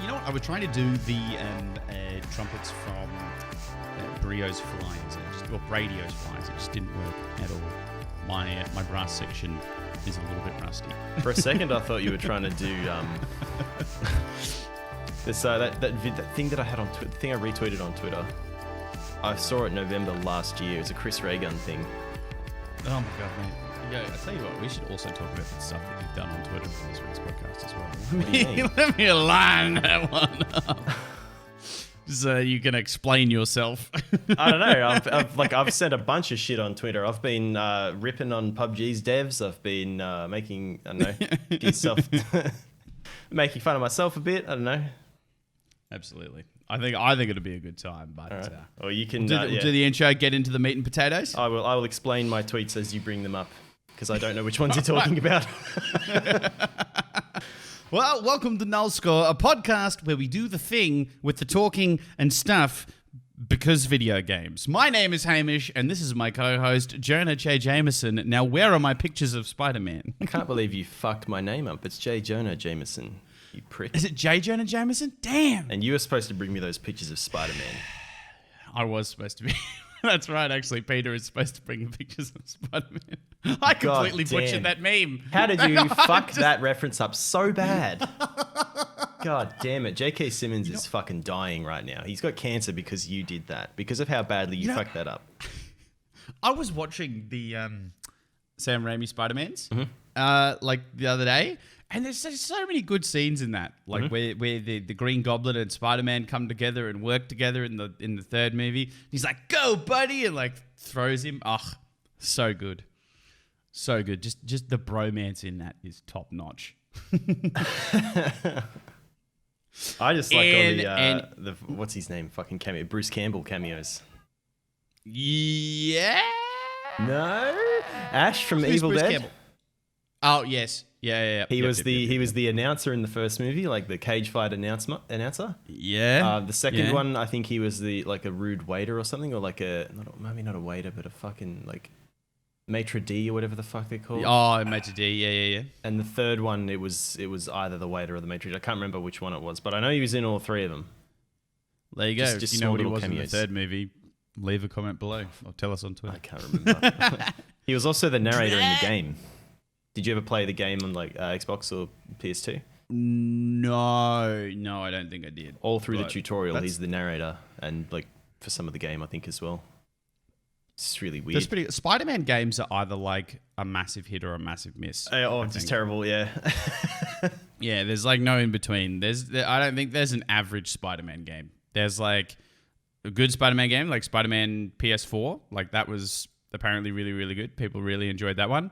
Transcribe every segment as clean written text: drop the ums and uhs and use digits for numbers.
You know what? I was trying to do the trumpets from Brio's Flies, or Bradio's Flies. It just didn't work at all. My brass section is a little bit rusty. For a second, I thought you were trying to do this that thing that I had on Twitter, the thing I retweeted on Twitter. I saw it November last year. It was a Chris Ray Gun thing. Oh my god, man! Yeah, I tell you what, we should also talk about the stuff that you've done on Twitter for this week's podcast as well. What do you mean? Let me line that one up. So you can explain yourself. I don't know. I've sent a bunch of shit on Twitter. I've been ripping on PUBG's devs. I've been making making fun of myself a bit. I don't know. Absolutely. I think it'll be a good time. But right. Or you can do the intro. Get into the meat and potatoes. I will explain my tweets as you bring them up because I don't know which ones you're talking about. Well, welcome to NULLSCORE, a podcast where we do the thing with the talking and stuff because video games. My name is Hamish, and this is my co-host, Jonah J. Jameson. Now, where are my pictures of Spider-Man? I can't believe you fucked my name up. It's J. Jonah Jameson, you prick. Is it J. Jonah Jameson? Damn! And you were supposed to bring me those pictures of Spider-Man. I was supposed to be. That's right, actually. Peter is supposed to bring you pictures of Spider-Man. I completely butchered that meme. How did you fuck that reference up so bad? God damn it. J.K. Simmons is fucking dying right now. He's got cancer because you did that. Because of how badly you fucked that up. I was watching the Sam Raimi Spider-Mans like the other day. And there's so many good scenes in that, like where the Green Goblin and Spider-Man come together and work together in the third movie. He's like, "Go, buddy!" and like throws him. Oh, so good, so good. Just the bromance in that is top notch. I just like all the what's his name? Fucking cameo, Bruce Campbell cameos. Yeah. No, Ash from Who's Evil Bruce Dead. Campbell? Oh yes. Yeah. He was the announcer in the first movie, like the cage fight announcer. Yeah. The second one, I think he was a rude waiter or something, or like maybe not a waiter, but a fucking like maitre d' or whatever the fuck they're called. Oh, maitre d'. Yeah. And the third one, it was either the waiter or the maitre d'. I can't remember which one it was, but I know he was in all three of them. There you go. Just you know what he was cameos. in the third movie? Leave a comment below or tell us on Twitter. I can't remember. He was also the narrator in the game. Did you ever play the game on like Xbox or PS2? No, I don't think I did. All through the tutorial, he's the narrator, and like for some of the game, I think as well. It's really weird. Spider-Man games are either like a massive hit or a massive miss. Just terrible, yeah. Yeah, there's like no in between. I don't think there's an average Spider-Man game. There's like a good Spider-Man game, like Spider-Man PS4. Like that was apparently really, really good. People really enjoyed that one.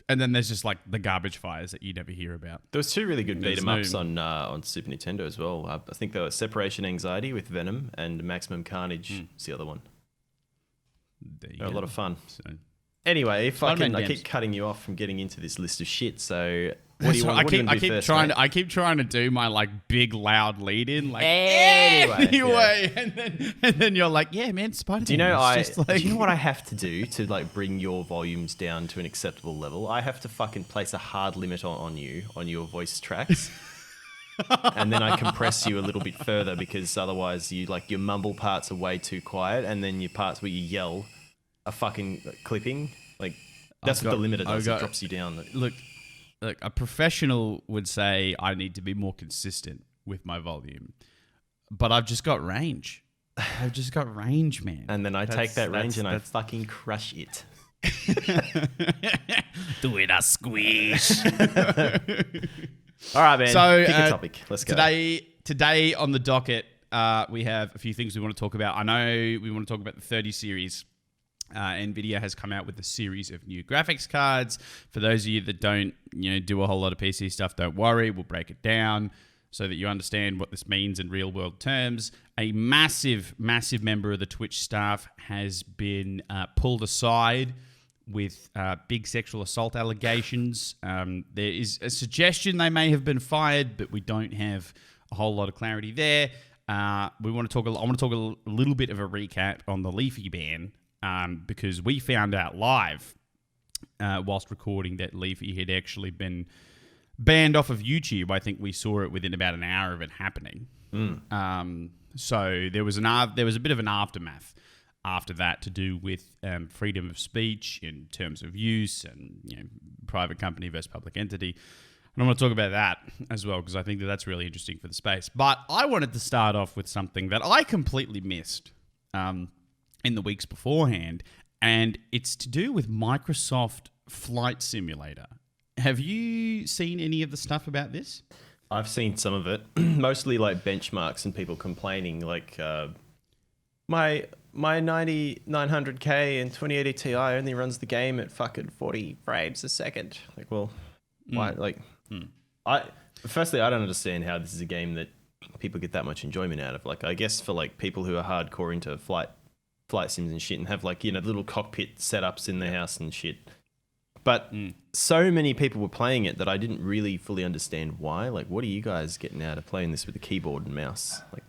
And then there's just like the garbage fires that you never hear about. There was two really good beat 'em ups on Super Nintendo as well. I think they were Separation Anxiety with Venom and Maximum Carnage is the other one. They're a lot of fun. So. Anyway, I keep cutting you off from getting into this list of shit. So what do you want? I keep trying to do my like big loud lead in, like anyway. And then you're like, yeah, man, Spider-Man. Do you know what I have to do to like bring your volumes down to an acceptable level? I have to fucking place a hard limit on your voice tracks. And then I compress you a little bit further because otherwise your mumble parts are way too quiet, and then your parts where you yell are fucking clipping. Like that's what the limiter does. It drops you down. Look, a professional would say I need to be more consistent with my volume, but I've just got range. I've just got range, man. And then I take that range and I fucking crush it. Do it a squish. All right, man. So, pick a topic. Let's go. Today on the docket, we have a few things we want to talk about. I know we want to talk about the 30 series. NVIDIA has come out with a series of new graphics cards. For those of you that don't, do a whole lot of PC stuff, don't worry. We'll break it down so that you understand what this means in real world terms. A massive, massive member of the Twitch staff has been pulled aside with big sexual assault allegations. There is a suggestion they may have been fired, but we don't have a whole lot of clarity there. I want to talk a little bit of a recap on the Leafy ban. Because we found out live whilst recording that Leafy had actually been banned off of YouTube. I think we saw it within about an hour of it happening. So there was a bit of an aftermath after that to do with freedom of speech in terms of use and private company versus public entity. And I want to talk about that as well because I think that's really interesting for the space. But I wanted to start off with something that I completely missed in the weeks beforehand, and it's to do with Microsoft Flight Simulator. Have you seen any of the stuff about this? I've seen some of it, mostly like benchmarks and people complaining like my 900K and 2080 Ti only runs the game at fucking 40 frames a second. Like, well, why? Like, firstly, I don't understand how this is a game that people get that much enjoyment out of. Like, I guess for like people who are hardcore into flight sims and shit and have like, little cockpit setups in their house and shit. But so many people were playing it that I didn't really fully understand why. Like, what are you guys getting out of playing this with a keyboard and mouse? Like,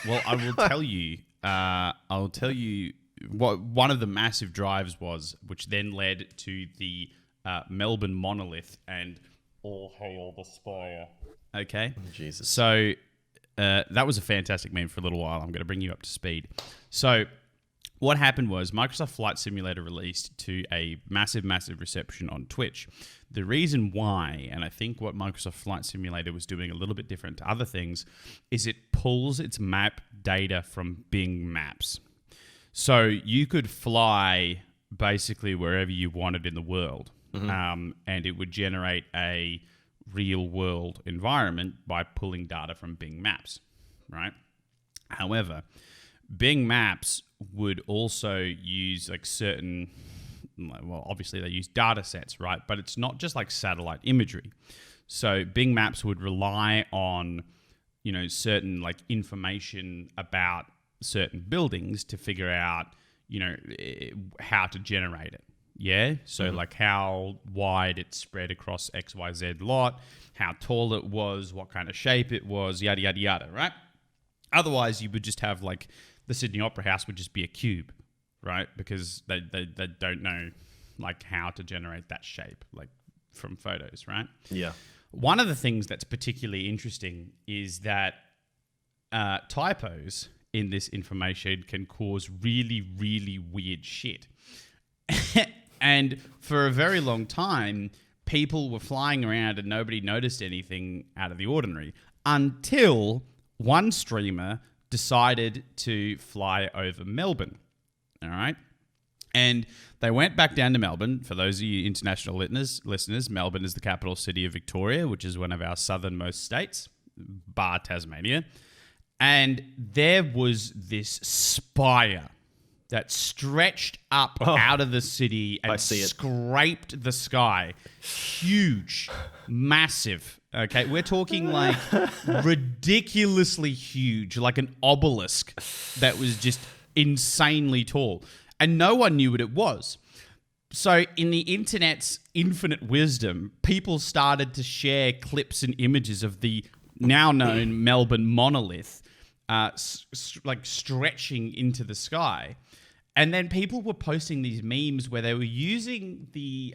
well, I will tell you. I'll tell you what one of the massive drives was, which then led to the Melbourne monolith and all hail the Spire. Okay, Jesus. So that was a fantastic meme for a little while. I'm going to bring you up to speed. So what happened was Microsoft Flight Simulator released to a massive, massive reception on Twitch. The reason why, and I think what Microsoft Flight Simulator was doing a little bit different to other things, is it pulls its map data from Bing Maps. So you could fly basically wherever you wanted in the world, and it would generate a real-world environment by pulling data from Bing Maps, right? However, Bing Maps would also use like certain, well, obviously they use data sets, right? But it's not just like satellite imagery. So Bing Maps would rely on, certain like information about certain buildings to figure out, how to generate it. Yeah. So like how wide it spread across XYZ lot, how tall it was, what kind of shape it was, yada, yada, yada, right? Otherwise you would just have like, the Sydney Opera House would just be a cube, right? Because they don't know like how to generate that shape like from photos, right? Yeah. One of the things that's particularly interesting is that typos in this information can cause really, really weird shit. And for a very long time, people were flying around and nobody noticed anything out of the ordinary until one streamer decided to fly over Melbourne, all right? And they went back down to Melbourne. For those of you international listeners, Melbourne is the capital city of Victoria, which is one of our southernmost states, bar Tasmania. And there was this spire that stretched up out of the city and scraped the sky. Huge, massive. Okay, we're talking like ridiculously huge, like an obelisk that was just insanely tall. And no one knew what it was. So in the internet's infinite wisdom, people started to share clips and images of the now known Melbourne monolith like stretching into the sky. And then people were posting these memes where they were using the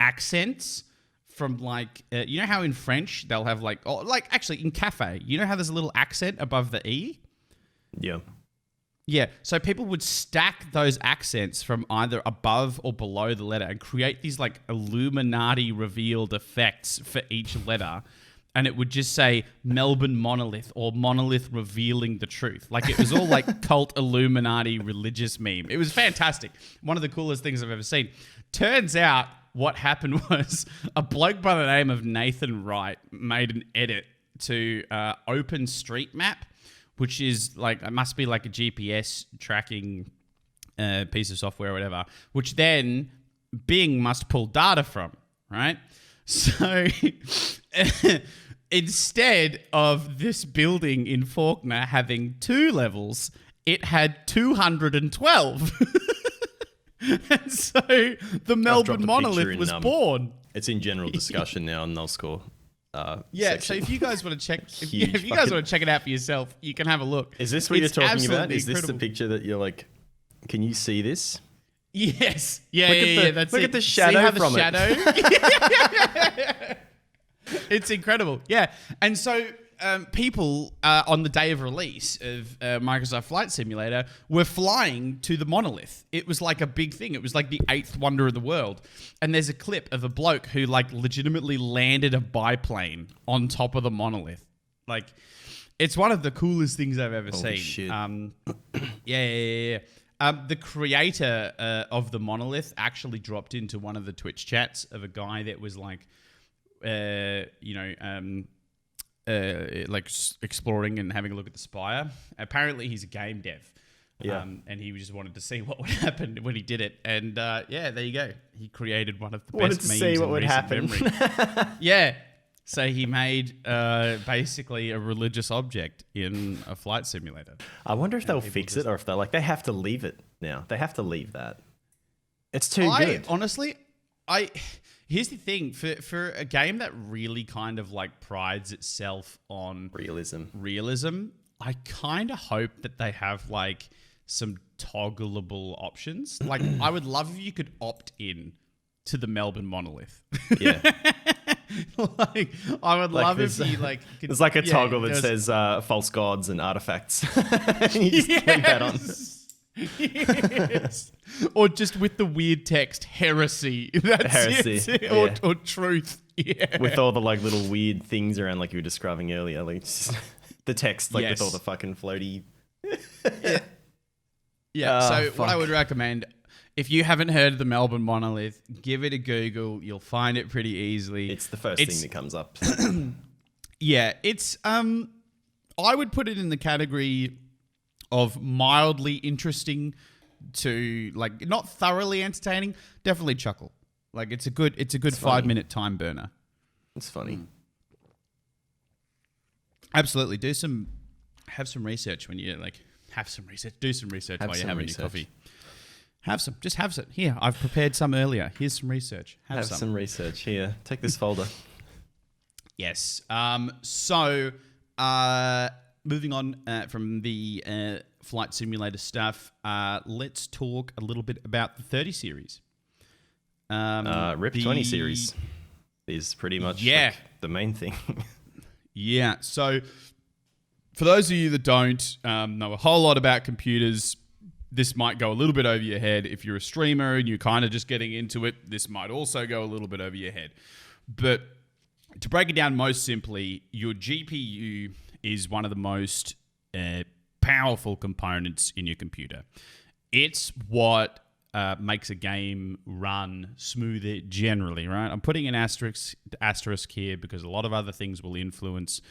accents from like, how in French they'll have like actually in cafe, how there's a little accent above the E? Yeah. Yeah. So people would stack those accents from either above or below the letter and create these like Illuminati revealed effects for each letter. And it would just say Melbourne monolith or monolith revealing the truth. Like it was all like cult Illuminati religious meme. It was fantastic. One of the coolest things I've ever seen. Turns out what happened was a bloke by the name of Nathan Wright made an edit to OpenStreetMap, which is like, it must be like a GPS tracking piece of software or whatever, which then Bing must pull data from, right? So instead of this building in Fawkner having 2 levels, it had 212. And so the Melbourne monolith was born. It's in general discussion now on NULLSCORE. Yeah, so if you guys want to check, if you guys want to check it out for yourself, you can have a look. Is this what you're talking about? Is this the picture that you're like? Can you see this? Yes. Yeah. That's look it. at the shadow from it. It's incredible. Yeah. And so people on the day of release of Microsoft Flight Simulator were flying to the monolith. It was like a big thing. It was like the 8th wonder of the world. And there's a clip of a bloke who like legitimately landed a biplane on top of the monolith. Like, it's one of the coolest things I've ever seen. Shit. Yeah. The creator of the monolith actually dropped into one of the Twitch chats of a guy that was like, exploring and having a look at the Spire. Apparently, he's a game dev. Yeah. And he just wanted to see what would happen when he did it. And there you go. He created one of the Wanted best to memes see what in would recent happen. memory. Yeah. So he made basically a religious object in a flight simulator. I wonder if they'll fix it or if they have to leave it now. They have to leave that. It's too good. Honestly, here's the thing. For a game that really kind of like prides itself on realism, I kind of hope that they have like some toggleable options. Like, I would love if you could opt in to the Melbourne monolith. Yeah. Like, I would love if you like. There's like a toggle that says false gods and artifacts. And you just click that on. Yes. Or just with the weird text, heresy. That's Heresy, it. yeah. Or truth. Yeah. With all the like little weird things around, like you were describing earlier, like just the text, like Yes. with all the fucking floaty. Yeah. So fuck. what I would recommend, if you haven't heard of the Melbourne monolith, give it a Google. You'll find it pretty easily. It's the first thing that comes up. Yeah, it's I would put it in the category of mildly interesting to like not thoroughly entertaining, definitely chuckle. Like it's a good 5-minute time burner. It's funny. Absolutely. Have some research when you like have some research. Do some research while you're having your coffee. Just have some. Here, I've prepared some earlier. Here's some research. Have some research here. Take this folder. Yes. So, moving on from the flight simulator stuff, let's talk a little bit about the 30 series. RIP 20 series is pretty much like the main thing. Yeah. So, for those of you that don't know a whole lot about computers, this might go a little bit over your head. If you're a streamer and you're kind of just getting into it, this might also go a little bit over your head. But to break it down most simply, your GPU is one of the most powerful components in your computer. It's what makes a game run smoother generally, right? I'm putting an asterisk here because a lot of other things will influence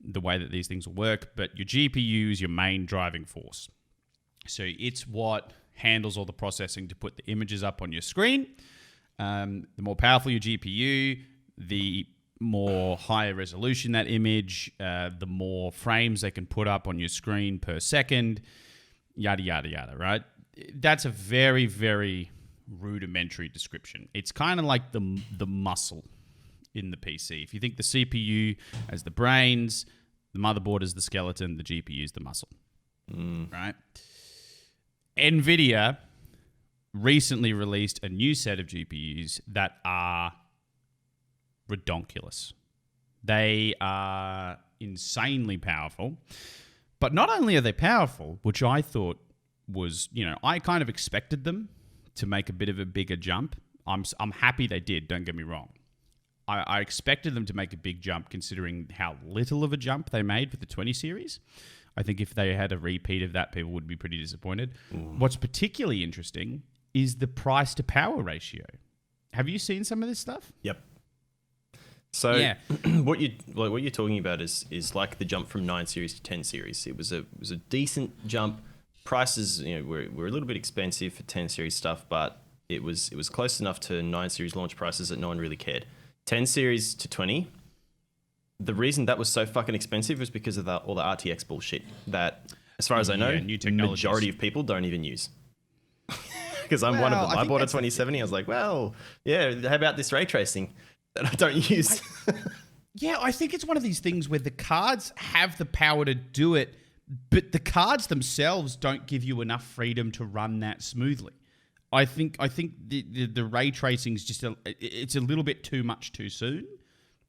the way that these things will work, but your GPU is your main driving force. So it's what handles all the processing to put the images up on your screen. The more powerful your GPU, the more higher resolution that image, the more frames they can put up on your screen per second, yada, yada, yada, right? That's a very, very rudimentary description. It's kind of like the muscle in the PC. If you think the CPU as the brains, the motherboard is the skeleton, the GPU is the muscle, right? NVIDIA recently released a new set of GPUs that are redonkulous. They are insanely powerful. But not only are they powerful, which I thought was, I kind of expected them to make a bit of a bigger jump. I'm happy they did, don't get me wrong. I expected them to make a big jump considering how little of a jump they made with the 20 series. I think if they had a repeat of that, people would be pretty disappointed. What's particularly interesting is the price to power ratio. Have you seen some of this stuff? Yep. So what you're talking about is like the jump from 9 series to 10 series. It was a decent jump. Prices, were a little bit expensive for 10 series stuff, but it was close enough to 9 series launch prices that no one really cared. 10 series to 20. The reason that was so fucking expensive was because of all the RTX bullshit that, as far as I know, the majority of people don't even use. Because I'm one of them. I bought a 2070. I was like, well, yeah, how about this ray tracing that I don't use? I think it's one of these things where the cards have the power to do it, but the cards themselves don't give you enough freedom to run that smoothly. I think the ray tracing is just it's a little bit too much too soon.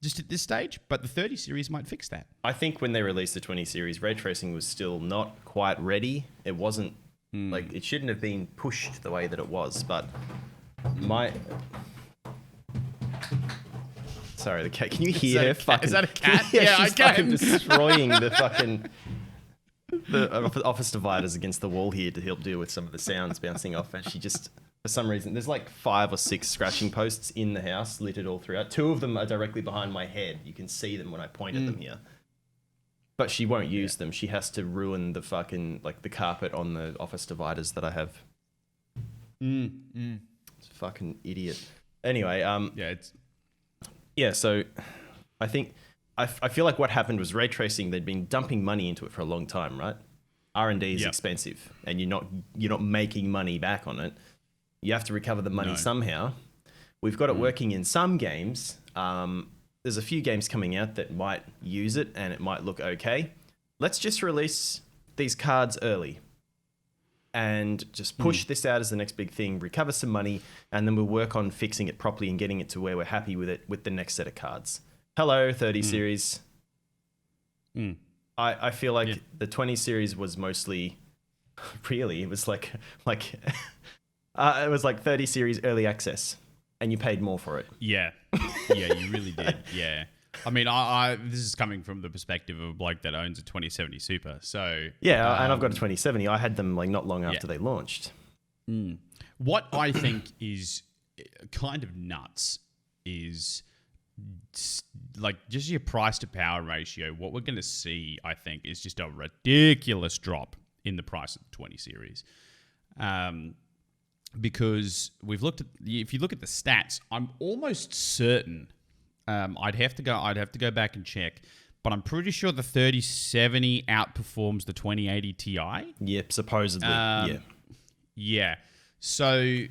just at this stage, but the 30 series might fix that. I think when they released the 20 series, ray tracing was still not quite ready. It wasn't like it shouldn't have been pushed the way that it was. But sorry, the cat. Can you hear her fucking? Is that a cat? Yeah, she's I fucking can. destroying the office dividers against the wall here to help deal with some of the sounds bouncing off. And she just, for some reason, there's like 5 or 6 scratching posts in the house, littered all throughout. 2 of them are directly behind my head. You can see them when I point at them here. But she won't use them. She has to ruin the fucking, like, the carpet on the office dividers that I have. It's a fucking idiot. Anyway, so I think I feel like what happened was ray tracing. They'd been dumping money into it for a long time, right? R&D is expensive, and you're not making money back on it. You have to recover the money somehow. We've got it working in some games. There's a few games coming out that might use it, and it might look okay. Let's just release these cards early, and just push this out as the next big thing. Recover some money, and then we'll work on fixing it properly and getting it to where we're happy with it with the next set of cards. Hello, 30 series. I feel like the 20 series was mostly, really, it was like it was like 30 series early access, and you paid more for it. Yeah, you really did. Yeah, I mean, I this is coming from the perspective of a bloke that owns a 2070 Super. So yeah, and I've got a 2070. I had them like not long after they launched. What I think is kind of nuts is like just your price to power ratio. What we're going to see, I think, is just a ridiculous drop in the price of the 20 series. Because if you look at the stats, I'm almost certain, I'd have to go back and check, but I'm pretty sure the 3070 outperforms the 2080 Ti. Yep, supposedly. Yeah. So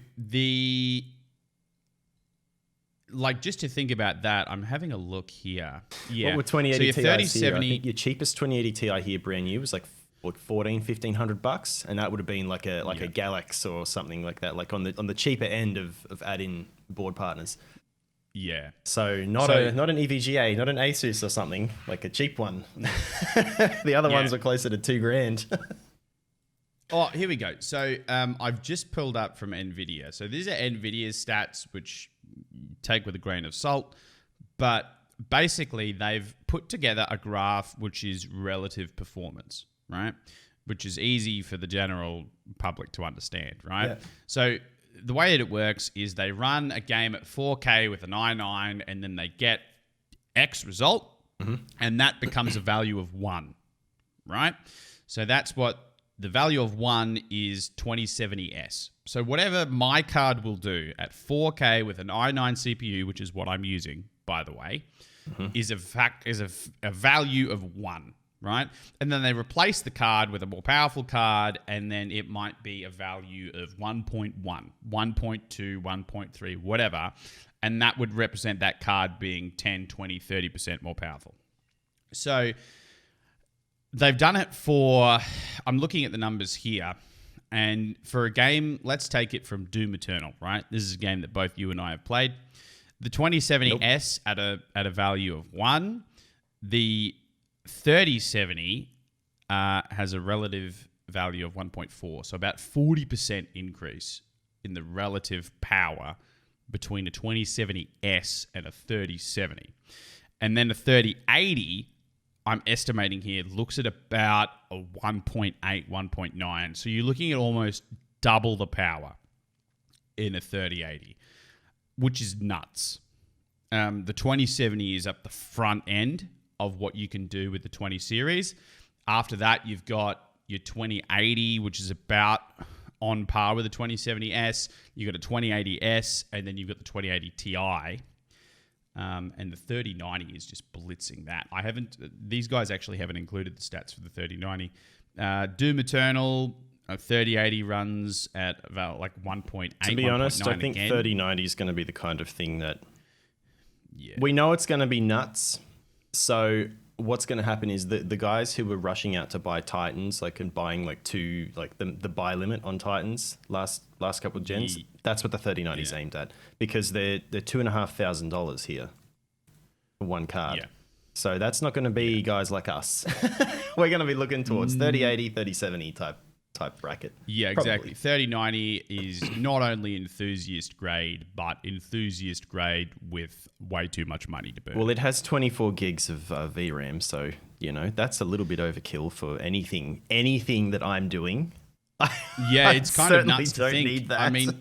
just to think about that, I'm having a look here. Yeah. What were 2080 so Ti? 3070, I think your cheapest 2080 Ti here, brand new, was like $1,400-$1,500, and that would have been like a Galax or something like that, like on the cheaper end of add-in board partners. Yeah. So not an EVGA, not an Asus or something, like a cheap one. The other ones are closer to $2,000. Oh, here we go. So I've just pulled up from NVIDIA. So these are NVIDIA's stats, which take with a grain of salt. But basically, they've put together a graph which is relative performance, right? Which is easy for the general public to understand, right? Yeah. So the way that it works is they run a game at 4K with an i9, and then they get X result, and that becomes a value of 1, right? So that's what the value of 1 is 2070S. So whatever my card will do at 4K with an i9 CPU, which is what I'm using, by the way, is a value of 1, right? And then they replace the card with a more powerful card, and then it might be a value of 1.1, 1.2, 1.3, whatever. And that would represent that card being 10, 20, 30% more powerful. So they've done it for, I'm looking at the numbers here, and for a game, let's take it from Doom Eternal, right? This is a game that both you and I have played. The 2070S at a value of 1, the 3070 has a relative value of 1.4, so about 40% increase in the relative power between a 2070S and a 3070. And then a 3080, I'm estimating here, looks at about a 1.8, 1.9. So you're looking at almost double the power in a 3080, which is nuts. The 2070 is up the front end of what you can do with the 20 series. After that, you've got your 2080, which is about on par with the 2070S. You've got a 2080S, and then you've got the 2080 Ti. And the 3090 is just blitzing that. These guys actually haven't included the stats for the 3090. Doom Eternal, 3080 runs at about like 1.8. To be honest, I think 3090 is going to be the kind of thing that we know it's going to be nuts. So what's going to happen is the guys who were rushing out to buy Titans, like and buying like the buy limit on Titans last couple of gens, that's what the 3090 is aimed at, because they're $2,500 here. for one card. Yeah. So that's not going to be guys like us. We're going to be looking towards 3080, 3070 type bracket. Yeah, exactly. 3090 is not only enthusiast grade, but enthusiast grade with way too much money to burn. Well, it has 24 gigs of VRAM, so that's a little bit overkill for anything that I'm doing. Yeah, it's kind of nuts to don't think. need that. I mean,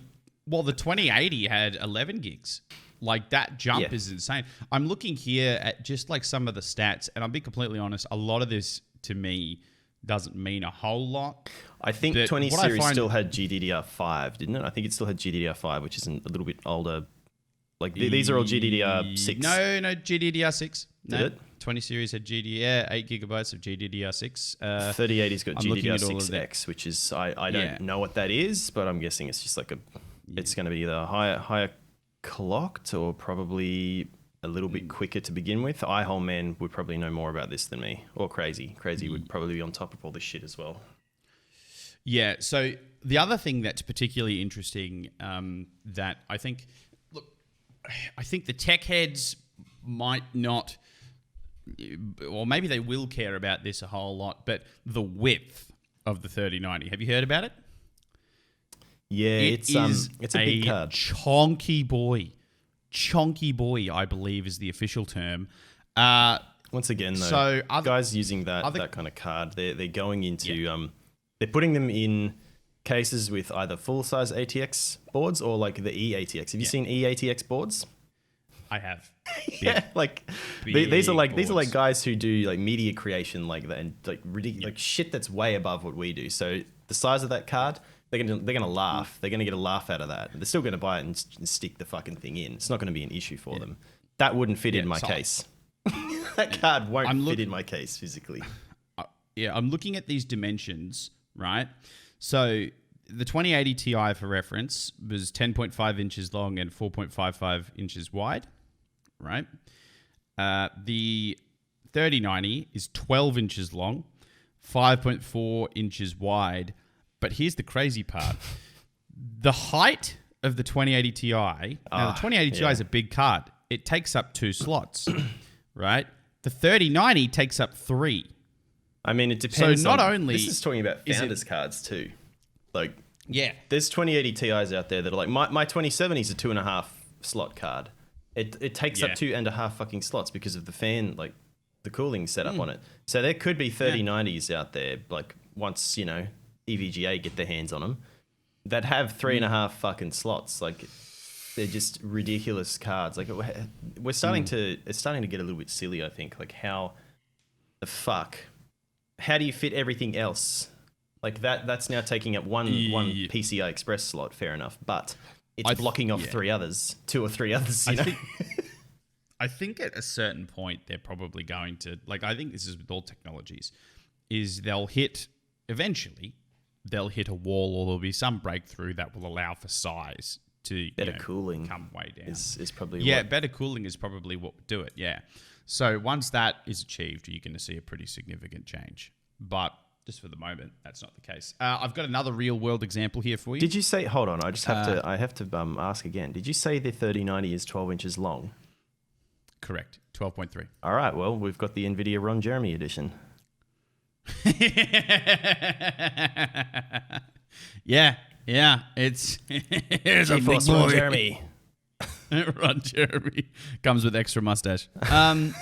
well, the 2080 had 11 gigs. Like, that jump is insane. I'm looking here at just like some of the stats, and I'll be completely honest, a lot of this to me doesn't mean a whole lot. I think 20 series still had GDDR5, didn't it? I think it still had GDDR5, which is a little bit older. Like, these are all GDDR6. No, GDDR6. Did it? 20 series had 8 gigabytes of GDDR6. 3080's got GDDR6X, which is, I don't know what that is, but I'm guessing it's just like it's going to be either higher clocked or probably a little bit quicker to begin with. iHole Man would probably know more about this than me, or Crazy. Crazy would probably be on top of all this shit as well. Yeah, so the other thing that's particularly interesting that I think the tech heads might not, or maybe they will care about this a whole lot, but the width of the 3090. Have you heard about it? Yeah, it's a big card. Chonky boy, I believe is the official term. Once again, though, so guys using that kind of card, they're going into they're putting them in cases with either full size ATX boards or like the eATX. Have you seen eATX boards? I have. Yeah, like these are like guys who do like media creation like that and like ridiculous like shit that's way above what we do. So the size of that card, they're gonna laugh. They're gonna get a laugh out of that. They're still gonna buy it and stick the fucking thing in. It's not gonna be an issue for them. That wouldn't fit in my case. That card won't fit in my case physically. I'm looking at these dimensions, right? So the 2080 Ti, for reference, was 10.5 inches long and 4.55 inches wide, right? The 3090 is 12 inches long, 5.4 inches wide. But here's the crazy part. The height of the 2080 Ti, now the 2080 Ti is a big card. It takes up 2 slots, right? The 3090 takes up 3. I mean, it depends. So not only this is talking about founders cards too. Like, yeah, there's 2080 Ti's out there that are like my 2070 is a 2.5 slot card. It takes up 2.5 fucking slots because of the fan, like the cooling setup on it. So there could be 3090s out there, like once EVGA get their hands on them, that have 3.5 fucking slots. Like, they're just ridiculous cards. Like, we're starting to, it's starting to get a little bit silly, I think. Like, how the fuck, how do you fit everything else? Like, that's now taking up one PCI Express slot, fair enough, but it's blocking off 2 or 3 others, I think at a certain point they're probably going to, like, I think this is with all technologies, is eventually they'll hit a wall or there'll be some breakthrough that will allow for size to better cooling come way down. Is probably better cooling is probably what would do it. Yeah. So once that is achieved, you're going to see a pretty significant change. But just for the moment, that's not the case. I've got another real world example here for you. Did you say? Hold on, I have to ask again. Did you say the 3090 is 12 inches long? Correct. 12.3. All right. Well, we've got the NVIDIA Ron Jeremy edition. Yeah. It's a big boy. Ron Jeremy. Ron Jeremy comes with extra mustache. God,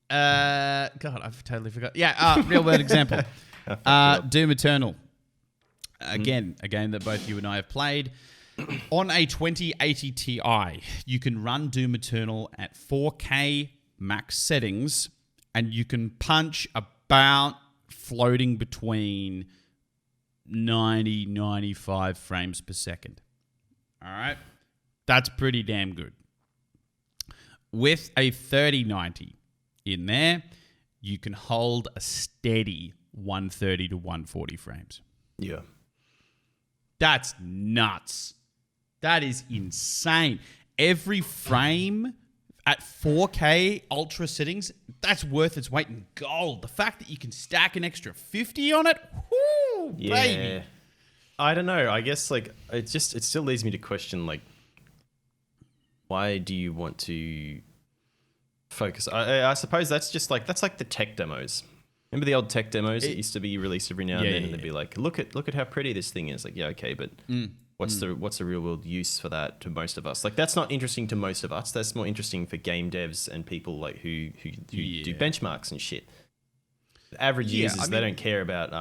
I've totally forgot. Yeah, real world example. Doom Eternal. Again, that both you and I have played. On a 2080 Ti, you can run Doom Eternal at 4K max settings, and you can punch about floating between 95 frames per second. All right? That's pretty damn good. With a 3090 in there, you can hold a steady 130 to 140 frames. Yeah. That's nuts. That is insane. Every frame at 4K ultra settings, that's worth its weight in gold. The fact that you can stack an extra 50 on it, whoo, baby. I don't know. I guess like it still leads me to question like, why do you want to focus. I suppose that's like the tech demos. Remember the old tech demos that used to be released every now and then, and they'd be like, look at how pretty this thing is. Like, yeah, okay, but what's the real world use for that to most of us? Like, that's not interesting to most of us. That's more interesting for game devs and people like who do benchmarks and shit. The average users, they don't care about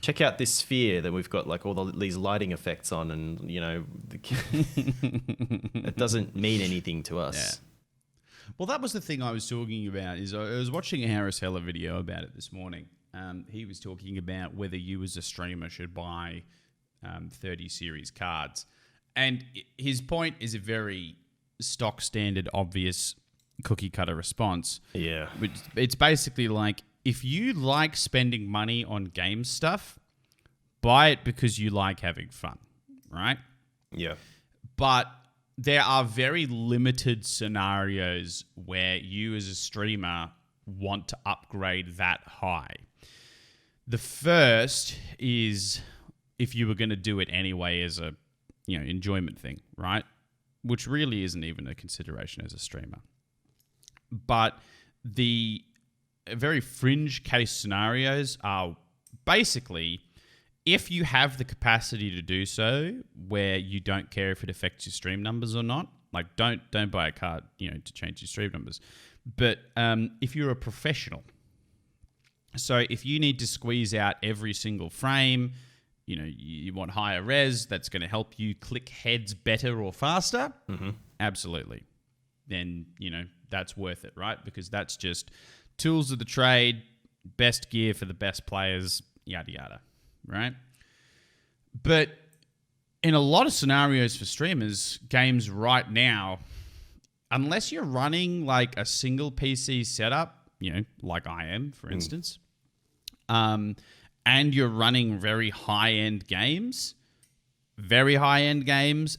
check out this sphere that we've got like all these lighting effects on, and it doesn't mean anything to us. Yeah. Well, that was the thing I was talking about. Is I was watching a Harris Heller video about it this morning. He was talking about whether you as a streamer should buy 30 series cards, and his point is a very stock standard, obvious cookie cutter response. Yeah, which it's basically like, if you like spending money on game stuff, buy it because you like having fun, right? Yeah, but there are very limited scenarios where you as a streamer want to upgrade that high. The first is if you were going to do it anyway as a enjoyment thing, right? Which really isn't even a consideration as a streamer. But the very fringe case scenarios are basically, if you have the capacity to do so, where you don't care if it affects your stream numbers or not, like don't buy a card, to change your stream numbers. But if you're a professional, so if you need to squeeze out every single frame, you want higher res, that's going to help you click heads better or faster. Absolutely. Then, that's worth it, right? Because that's just tools of the trade, best gear for the best players, yada, yada. Right? But in a lot of scenarios for streamers, games right now, unless you're running like a single PC setup, like I am, for instance, and you're running very high-end games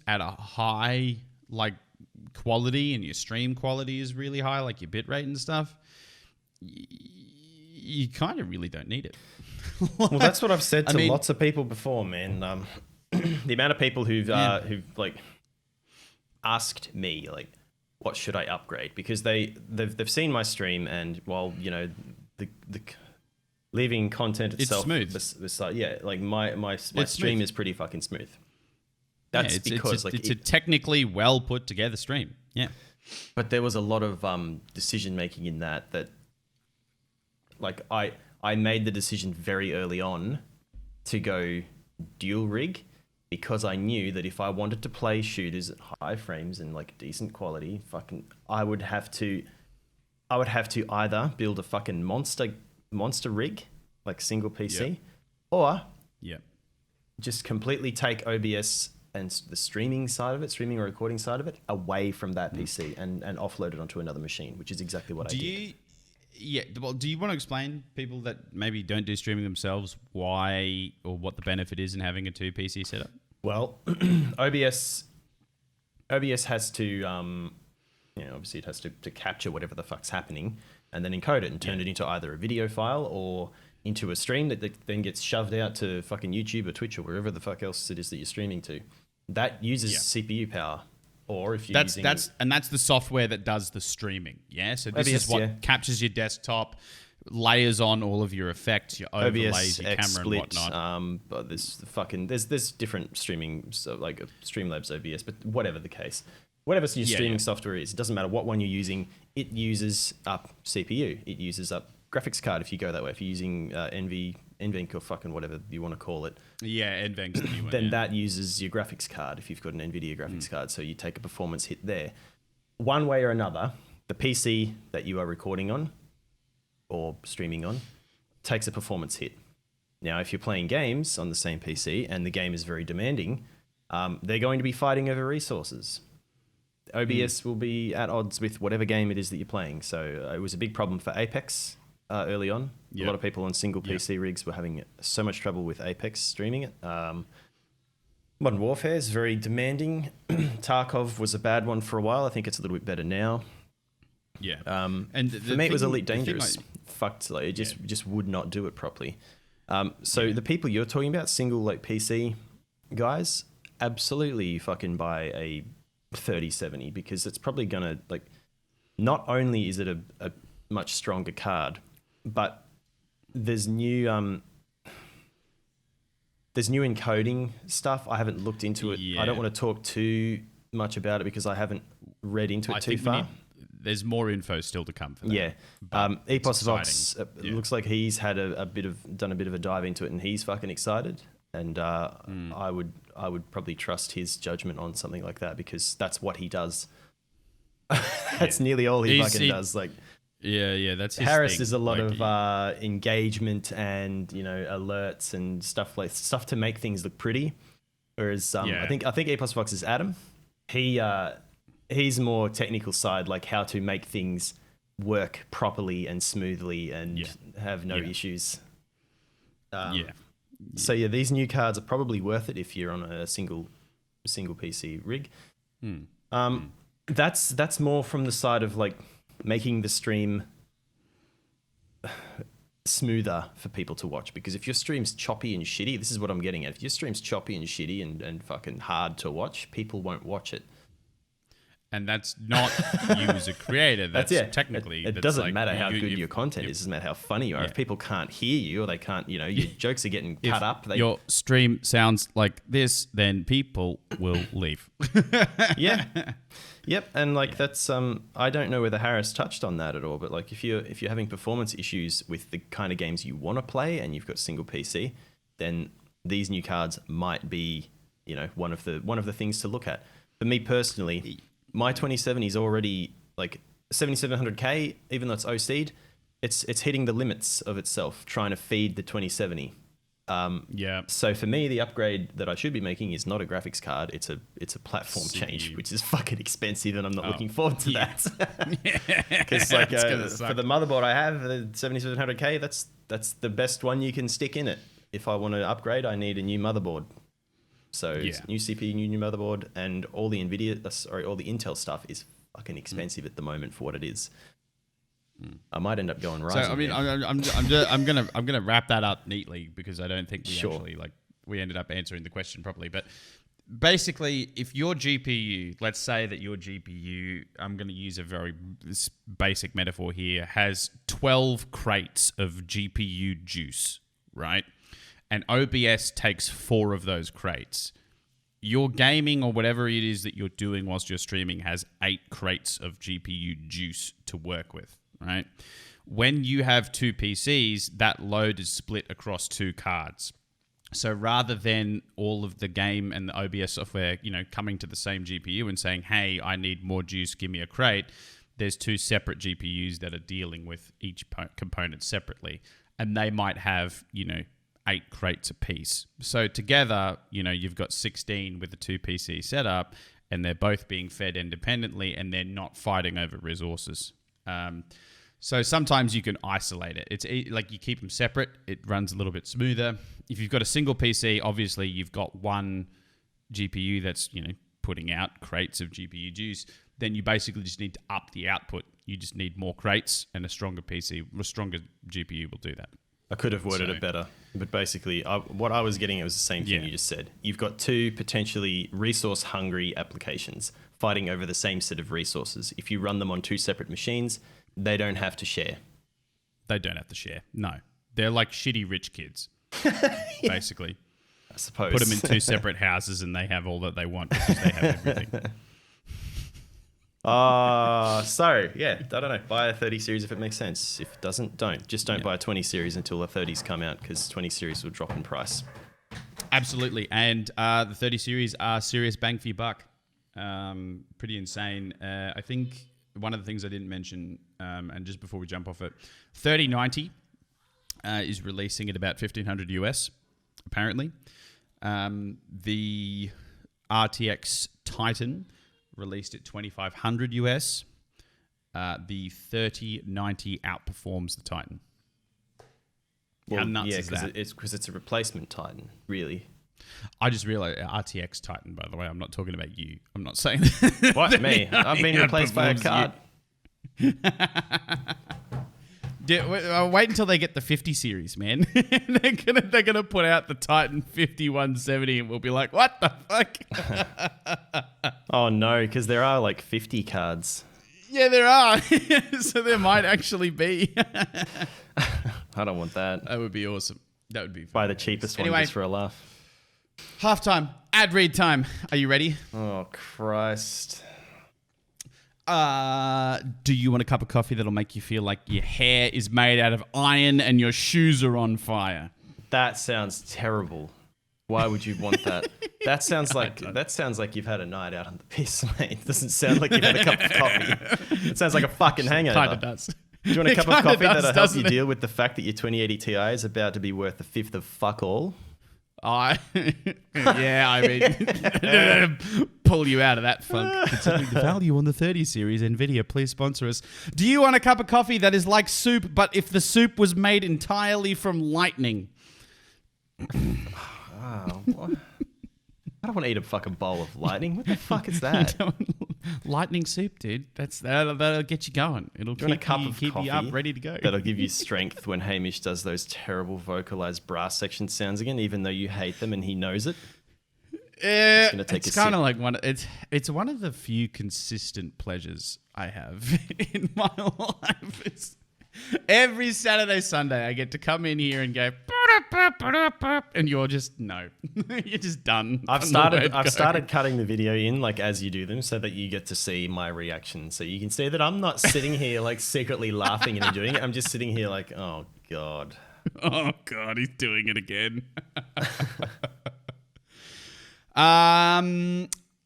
at a high like quality, and your stream quality is really high, like your bitrate and stuff, you kind of really don't need it. Well, that's what I've said to lots of people before, man. The amount of people who've like asked me like, what should I upgrade? Because they've seen my stream, and while the leaving content itself, it's smooth. Like my stream smooth. is pretty fucking smooth. That's because it's a technically well put together stream. Yeah, but there was a lot of decision making in that like I made the decision very early on to go dual rig, because I knew that if I wanted to play shooters at high frames and like decent quality, I would have to either build a fucking monster rig, like single PC, or just completely take OBS and the streaming or recording side of it away from that PC and offload it onto another machine, which is exactly what I did. Yeah, well, do you want to explain people that maybe don't do streaming themselves why or what the benefit is in having a 2 PC setup? Well, OBS has to, obviously it has to capture whatever the fuck's happening and then encode it and turn it into either a video file or into a stream that then gets shoved out to fucking YouTube or Twitch or wherever the fuck else it is that you're streaming to. That uses CPU power. Or if you're that's the software that does the streaming. Yeah, so this is what captures your desktop, layers on all of your effects, your overlays, your camera and whatnot. But there's different streaming, so like Streamlabs OBS, but whatever the case, whatever your streaming software is, it doesn't matter what one you're using. It uses up CPU. It uses up graphics card if you go that way. If you're using NVENC or fucking whatever you want to call it. Yeah, NVENC's the new one. Then that uses your graphics card if you've got an NVIDIA graphics card. So you take a performance hit there. One way or another, the PC that you are recording on or streaming on takes a performance hit. Now, if you're playing games on the same PC and the game is very demanding, they're going to be fighting over resources. OBS will be at odds with whatever game it is that you're playing. So it was a big problem for Apex early on. A lot of people on single PC rigs were having so much trouble with Apex streaming it. Modern Warfare is very demanding. Tarkov was a bad one for a while. I think it's a little bit better now. Yeah. And for me, it was Elite Dangerous. Fucked. Like, it just would not do it properly. The people you're talking about, single like PC guys, absolutely fucking buy a 3070 because it's probably gonna like not only is it a much stronger card, but there's new encoding stuff. I haven't looked into it. Yeah. I don't want to talk too much about it because I haven't read into it too far. There's more info still to come for that. Yeah. Epos Vox, looks like he's had done a bit of a dive into it, and he's fucking excited. And I would probably trust his judgment on something like that because that's what he does. That's nearly all he does. Like, yeah, that's his Harris thing. is a lot of engagement and alerts and stuff to make things look pretty. Whereas I think Epos Vox is Adam. He's more technical side, like how to make things work properly and smoothly and have no issues. So these new cards are probably worth it if you're on a single PC rig. That's more from the side of like making the stream smoother for people to watch, because if your stream's choppy and shitty, this is what I'm getting at. If your stream's choppy and shitty and fucking hard to watch, people won't watch it. And that's not you as a creator. That's technically... It doesn't matter how good your content is. It doesn't matter how funny you are. If people can't hear you or they can't, your jokes are getting cut up. Your stream sounds like this, then people will leave. Yeah. Yep. And that's... I don't know whether Harris touched on that at all, but like if you're having performance issues with the kind of games you want to play and you've got single PC, then these new cards might be, one of the things to look at. For me personally... My 2070 is already like 7700K, even though it's OC'd, it's hitting the limits of itself, trying to feed the 2070. So for me, the upgrade that I should be making is not a graphics card; it's a platform change, which is fucking expensive, and I'm not looking forward to that. Because for the motherboard I have, the 7700K, that's the best one you can stick in it. If I want to upgrade, I need a new motherboard. So new CPU, new motherboard, and all the all the Intel stuff is fucking expensive at the moment for what it is. I might end up going Ryzen. So I mean, I'm gonna wrap that up neatly because I don't think we ended up answering the question properly. But basically, if your GPU, let's say that your GPU, I'm going to use a very basic metaphor here, has 12 crates of GPU juice, right? And OBS takes 4 of those crates. Your gaming or whatever it is that you're doing whilst you're streaming has 8 crates of GPU juice to work with, right? When you have 2 PCs, that load is split across 2 cards. So rather than all of the game and the OBS software, coming to the same GPU and saying, hey, I need more juice, give me a crate, there's 2 separate GPUs that are dealing with each component separately. And they might have, 8 crates a piece. So together, you've got 16 with the 2 PC setup, and they're both being fed independently, and they're not fighting over resources. So sometimes you can isolate it. It's like you keep them separate. It runs a little bit smoother. If you've got a single PC, obviously you've got one GPU that's putting out crates of GPU juice. Then you basically just need to up the output. You just need more crates, and a stronger PC, a stronger GPU will do that. I could have worded it better, but basically what I was getting at was the same thing you just said. You've got 2 potentially resource-hungry applications fighting over the same set of resources. If you run them on 2 separate machines, they don't have to share. They don't have to share. No. They're like shitty rich kids, basically. I suppose. Put them in 2 separate houses and they have all that they want because they have everything. I don't know. Buy a 30 series if it makes sense. If it doesn't, don't. Just don't buy a 20 series until the 30s come out, because 20 series will drop in price. Absolutely. And the 30 series are serious bang for your buck. Pretty insane. I think one of the things I didn't mention, and just before we jump off it, 3090 is releasing at about $1,500 US, apparently. The RTX Titan released at $2,500 US. The 3090 outperforms the Titan. Well, how nuts is that? Because it's a replacement Titan, really. I just realized RTX Titan, by the way. I'm not talking about you. I'm not saying that. What, me? I've been replaced by a card. Wait until they get the 50 series, man. they're gonna put out the Titan 5170 and we'll be like, what the fuck? Oh no, because there are like 50 cards. Yeah, there are. So there might actually be. I don't want that. That would be awesome. That would be fun. Buy the cheapest one just for a laugh. Halftime. Ad read time. Are you ready? Oh, Christ. Do you want a cup of coffee that'll make you feel like your hair is made out of iron and your shoes are on fire? That sounds terrible. Why would you want that? That sounds like you've had a night out on the piss, mate. It doesn't sound like you've had a cup of coffee. It sounds like a fucking hangover. Kind of does. Do you want a cup of coffee that'll help you deal with the fact that your 2080 Ti is about to be worth a fifth of fuck all? I mean, pull you out of that funk. Considering the value on the 30 series, NVIDIA, please sponsor us. Do you want a cup of coffee that is like soup, but if the soup was made entirely from lightning? What? I don't want to eat a fucking bowl of lightning. What the fuck is that? Lightning soup, dude. That'll get you going. It'll keep you up, ready to go. That'll give you strength when Hamish does those terrible vocalized brass section sounds again, even though you hate them and he knows it. It's kind of like it's one of the few consistent pleasures I have in my life. Every Saturday, Sunday, I get to come in here and go, and you're just you're just done. I've started cutting the video in like as you do them, so that you get to see my reaction. So you can see that I'm not sitting here like secretly laughing and enjoying it. I'm just sitting here like, oh god, he's doing it again.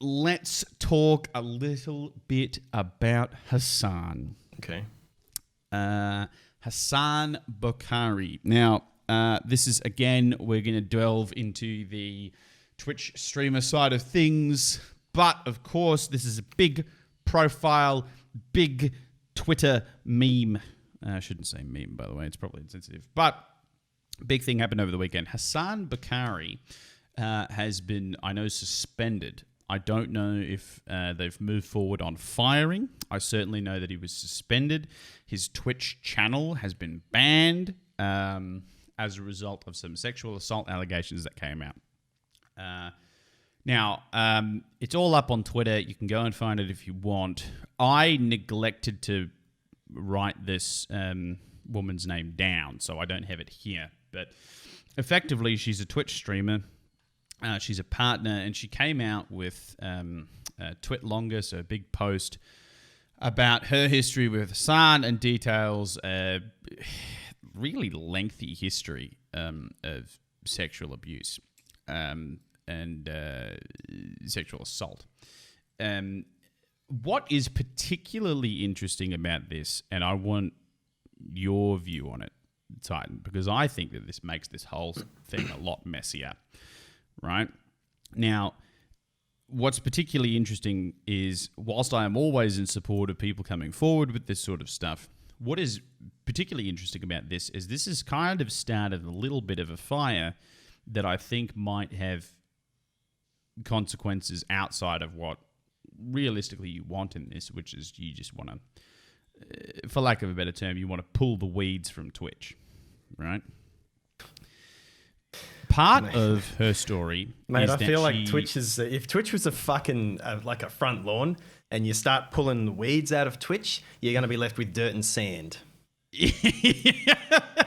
Let's talk a little bit about Hassan. Okay. Hassan Bukhari. Now, this is, again, we're going to delve into the Twitch streamer side of things. But, of course, this is a big profile, big Twitter meme. I shouldn't say meme, by the way. It's probably insensitive. But big thing happened over the weekend. Hassan Bukhari has been, I know, suspended. I don't know if they've moved forward on firing. I certainly know that he was suspended. His Twitch channel has been banned as a result of some sexual assault allegations that came out. Now, it's all up on Twitter. You can go and find it if you want. I neglected to write this woman's name down, so I don't have it here. But effectively, she's a Twitch streamer. She's a partner, and she came out with Twit Longer, so a big post about her history with Hassan and details a really lengthy history of sexual abuse and sexual assault. What is particularly interesting about this, and I want your view on it, Titan, because I think that this makes this whole thing a lot messier. Right? Now, what's particularly interesting is, whilst I am always in support of people coming forward with this sort of stuff, what is particularly interesting about this is this has kind of started a little bit of a fire that I think might have consequences outside of what realistically you want in this, which is you just want to, for lack of a better term, you want to pull the weeds from Twitch, right? Part of her story, mate, is I that feel like Twitch is. If Twitch was a fucking like a front lawn, and you start pulling the weeds out of Twitch, you're going to be left with dirt and sand.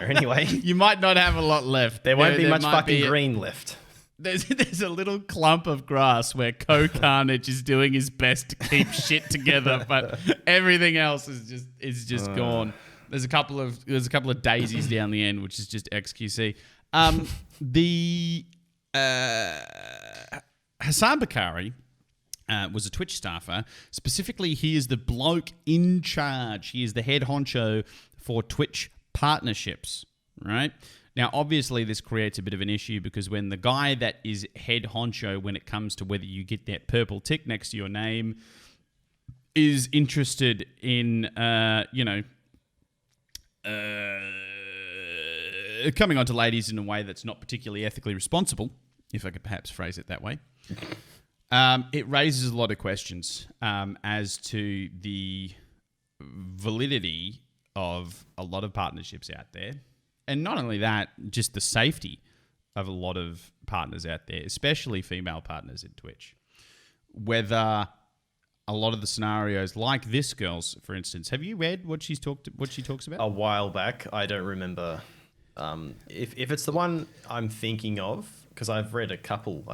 Or anyway, you might not have a lot left. There won't be much fucking green left. There's a little clump of grass where Carnage is doing his best to keep shit together, but everything else is just gone. There's a couple of daisies down the end, which is just XQC. The Hassan Bukhari was a Twitch staffer. Specifically, he is the bloke in charge. He is the head honcho for Twitch partnerships, right? Now, obviously, this creates a bit of an issue because when the guy that is head honcho when it comes to whether you get that purple tick next to your name is interested in, coming onto ladies in a way that's not particularly ethically responsible, if I could perhaps phrase it that way, it raises a lot of questions as to the validity of a lot of partnerships out there. And not only that, just the safety of a lot of partners out there, especially female partners in Twitch. Whether a lot of the scenarios, like this girl's, for instance. Have you read what she talks about? A while back, I don't remember. If it's the one I'm thinking of, because I've read a couple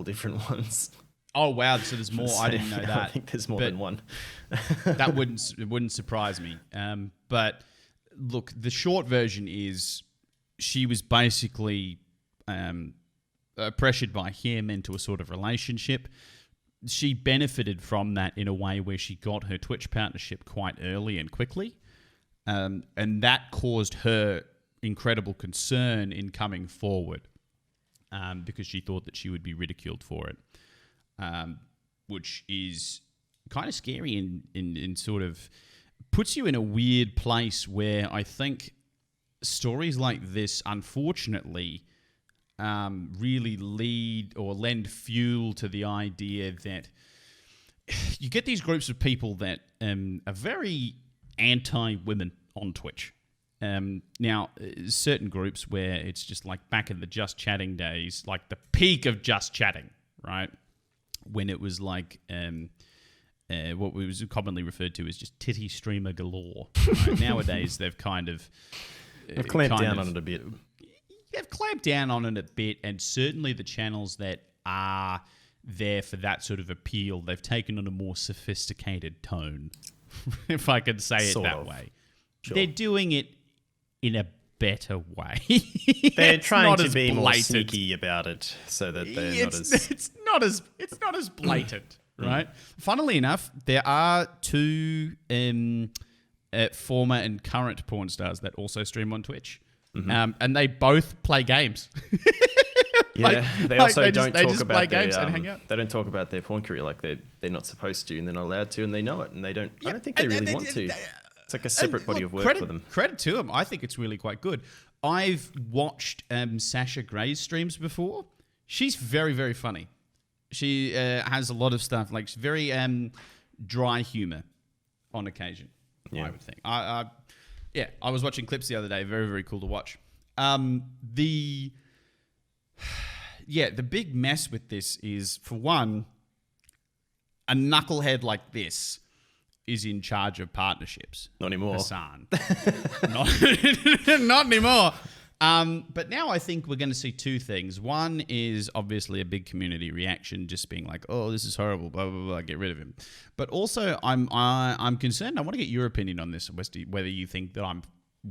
different ones. Oh wow! So there's more. I didn't know that. I think there's more than one. That wouldn't surprise me. But look, the short version is she was basically pressured by him into a sort of relationship. She benefited from that in a way where she got her Twitch partnership quite early and quickly, and that caused her incredible concern in coming forward, because she thought that she would be ridiculed for it. Which is kind of scary and sort of puts you in a weird place where I think stories like this, unfortunately, really lead or lend fuel to the idea that you get these groups of people that are very anti-women on Twitch. Now, certain groups where it's just like back in the Just Chatting days, like the peak of Just Chatting, right? When it was like what was commonly referred to as just titty streamer galore. Right? Nowadays, they've kind of... They've clamped down on it a bit. They've clamped down on it a bit, and certainly the channels that are there for that sort of appeal, they've taken on a more sophisticated tone, if I could say it that way. Sure. They're doing it in a better way. They're trying to be more sneaky about it, so that they're it's not as blatant, right? Funnily enough, there are two former and current porn stars that also stream on Twitch, and they both play games. Yeah, they also don't talk about play games and hang out. They don't talk about their porn career like they're not supposed to, and they're not allowed to, and they know it, and they don't. I don't think they really want to. It's like a separate body of work for them. Credit to them. I think it's really quite good. I've watched Sasha Gray's streams before. She's very, very funny. She has a lot of stuff, like very dry humor on occasion, I would think. I was watching clips the other day. Very, very cool to watch. The big mess with this is, for one, a knucklehead like this is in charge of partnerships. Not anymore. Hassan. Not anymore. But now I think we're going to see two things. One is obviously a big community reaction, just being like, "Oh, this is horrible," blah blah blah, get rid of him. But also, I'm concerned. I want to get your opinion on this, Westy, whether you think that I'm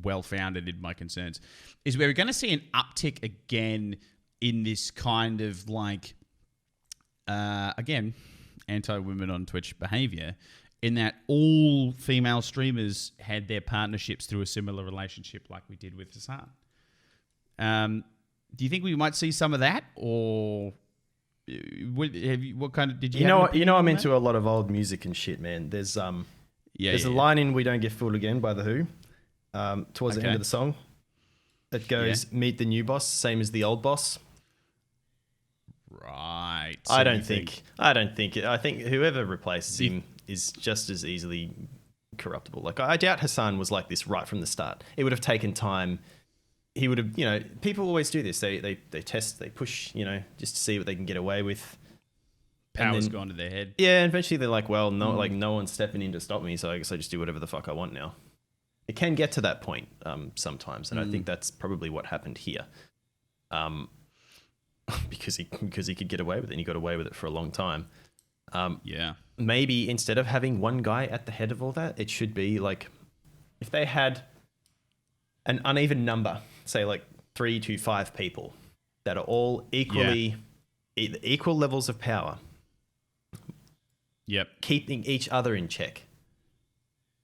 well-founded in my concerns. Is we're going to see an uptick again in this kind of like, again, anti-women on Twitch behavior, in that all female streamers had their partnerships through a similar relationship like we did with Hassan. Do you think we might see some of that, or what kind of did you? You know, I'm into a lot of old music and shit, man. There's a line in "We Don't Get Fooled Again" by The Who. Towards the end of the song, it goes, "Meet the new boss, same as the old boss." Right. So I don't think it. I think whoever replaces him is just as easily corruptible. Like, I doubt Hassan was like this right from the start. It would have taken time. He would have, people always do this. They test, they push, just to see what they can get away with. Power's gone to their head. Yeah, and eventually they're like, well, no, no one's stepping in to stop me, so I guess I just do whatever the fuck I want now. It can get to that point sometimes, and I think that's probably what happened here. Because he could get away with it, and he got away with it for a long time. Maybe instead of having one guy at the head of all that, it should be like, if they had an uneven number, say like 3 to 5 people that are all equal levels of power. Yep. Keeping each other in check.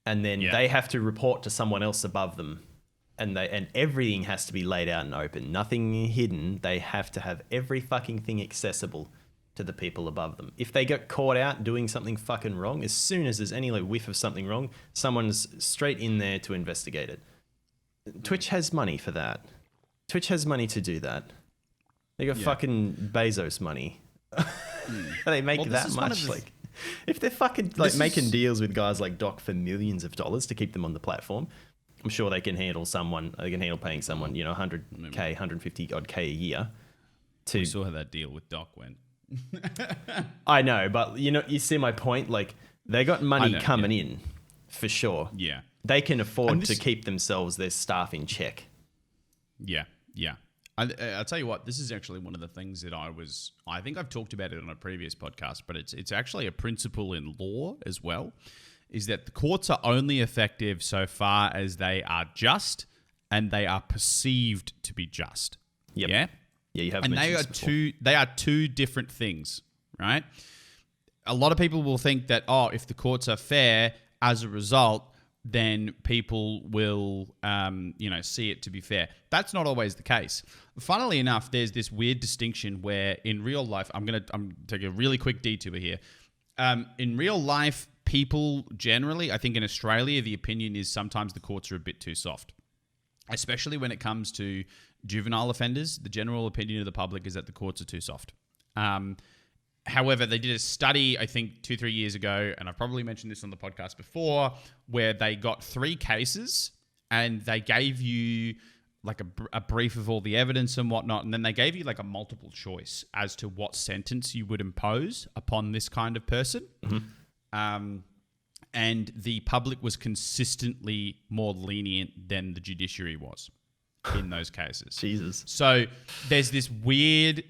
And then they have to report to someone else above them. And everything has to be laid out and open. Nothing hidden. They have to have every fucking thing accessible to the people above them. If they get caught out doing something fucking wrong, as soon as there's any like whiff of something wrong, someone's straight in there to investigate it. Twitch has money for that. Twitch has money to do that. They got fucking Bezos money. They make that much. Like, if they're fucking like making deals with guys like Doc for millions of dollars to keep them on the platform, I'm sure they can handle someone. They can handle paying someone, $100K, 150 odd K a year. We saw how that deal with Doc went. I know, but you see my point? Like, they got money coming in, for sure. Yeah. They can afford to keep themselves, their staff in check. Yeah, yeah. I'll tell you what, this is actually one of the things that I think I've talked about it on a previous podcast, but it's actually a principle in law as well, is that the courts are only effective so far as they are just and they are perceived to be just. Yep. Yeah? Yeah, you have and they are two different things, right? A lot of people will think that, if the courts are fair, as a result, then people will, see it to be fair. That's not always the case. Funnily enough, there's this weird distinction where in real life, I'm taking a really quick detour here. In real life, people generally, I think in Australia, the opinion is sometimes the courts are a bit too soft, especially when it comes to juvenile offenders. The general opinion of the public is that the courts are too soft. However, they did a study, I think 2-3 years ago, and I've probably mentioned this on the podcast before, where they got 3 cases and they gave you like a brief of all the evidence and whatnot, and then they gave you like a multiple choice as to what sentence you would impose upon this kind of person. Mm-hmm. And the public was consistently more lenient than the judiciary was in those cases. Jesus. So there's this weird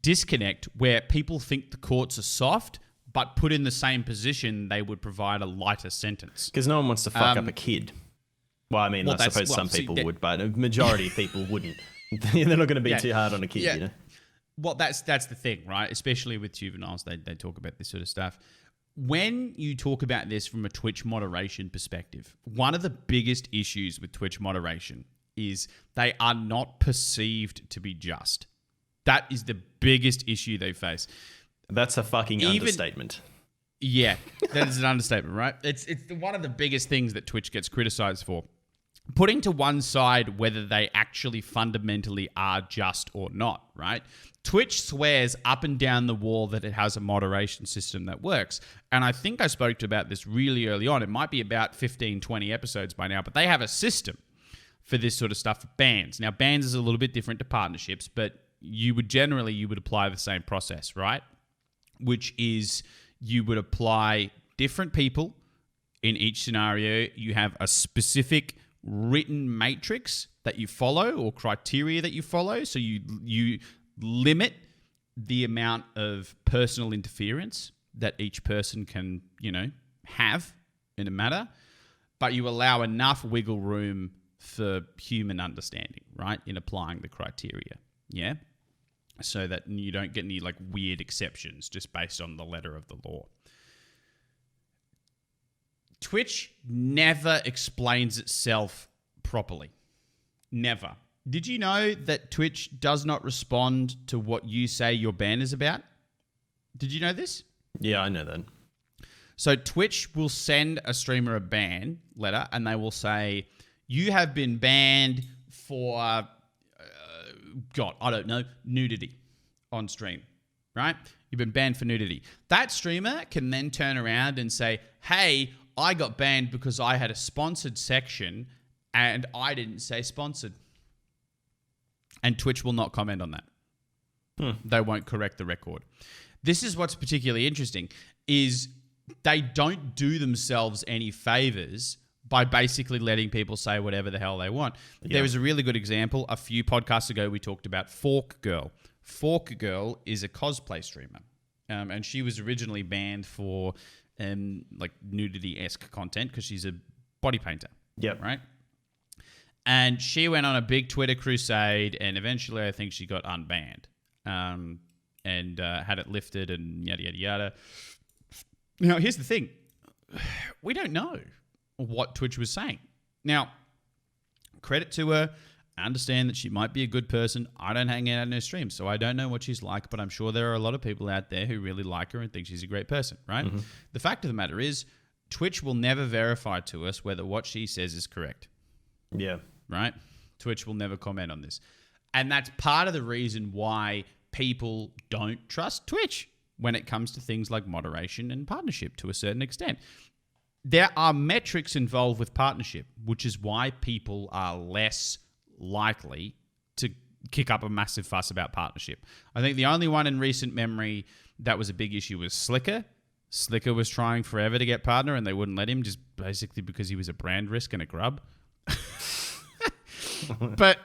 disconnect where people think the courts are soft, but put in the same position, they would provide a lighter sentence. Because no one wants to fuck up a kid. Well, I mean, I suppose some people would, but a majority of people wouldn't. They're not going to be too hard on a kid, Well, that's the thing, right? Especially with juveniles, they talk about this sort of stuff. When you talk about this from a Twitch moderation perspective, one of the biggest issues with Twitch moderation is they are not perceived to be just. That is the biggest issue they face. That's a fucking understatement. Yeah, that is an understatement, right? It's one of the biggest things that Twitch gets criticized for. Putting to one side whether they actually fundamentally are just or not, right? Twitch swears up and down the wall that it has a moderation system that works. And I think I spoke about this really early on. It might be about 15, 20 episodes by now, but they have a system for this sort of stuff for bans. Now, bans is a little bit different to partnerships, but you would apply the same process, right? Which is you would apply different people in each scenario. You have a specific written matrix that you follow or criteria that you follow. So you limit the amount of personal interference that each person can, have in a matter, but you allow enough wiggle room for human understanding, right? In applying the criteria. Yeah. So that you don't get any like weird exceptions just based on the letter of the law. Twitch never explains itself properly. Never. Did you know that Twitch does not respond to what you say your ban is about? Did you know this? Yeah, I know that. So Twitch will send a streamer a ban letter and they will say, you have been banned for, nudity on stream, right? You've been banned for nudity. That streamer can then turn around and say, hey, I got banned because I had a sponsored section and I didn't say sponsored. And Twitch will not comment on that. They won't correct the record. This is what's particularly interesting, is they don't do themselves any favors by basically letting people say whatever the hell they want. Yeah. There was a really good example. A few podcasts ago, we talked about Fork Girl. Fork Girl is a cosplay streamer. And she was originally banned for like nudity-esque content because she's a body painter. Yep. Right? And she went on a big Twitter crusade, and eventually I think she got unbanned and had it lifted and yada, yada, yada. Now, here's the thing. We don't know what Twitch was saying. Now, credit to her. I understand that she might be a good person. I don't hang out in her stream, so I don't know what she's like, but I'm sure there are a lot of people out there who really like her and think she's a great person, right? Mm-hmm. The fact of the matter is, Twitch will never verify to us whether what she says is correct. Yeah. Right? Twitch will never comment on this. And that's part of the reason why people don't trust Twitch when it comes to things like moderation and partnership to a certain extent. There are metrics involved with partnership, which is why people are less likely to kick up a massive fuss about partnership. I think the only one in recent memory that was a big issue was Slicker. Slicker was trying forever to get partner and they wouldn't let him, just basically because he was a brand risk and a grub. But,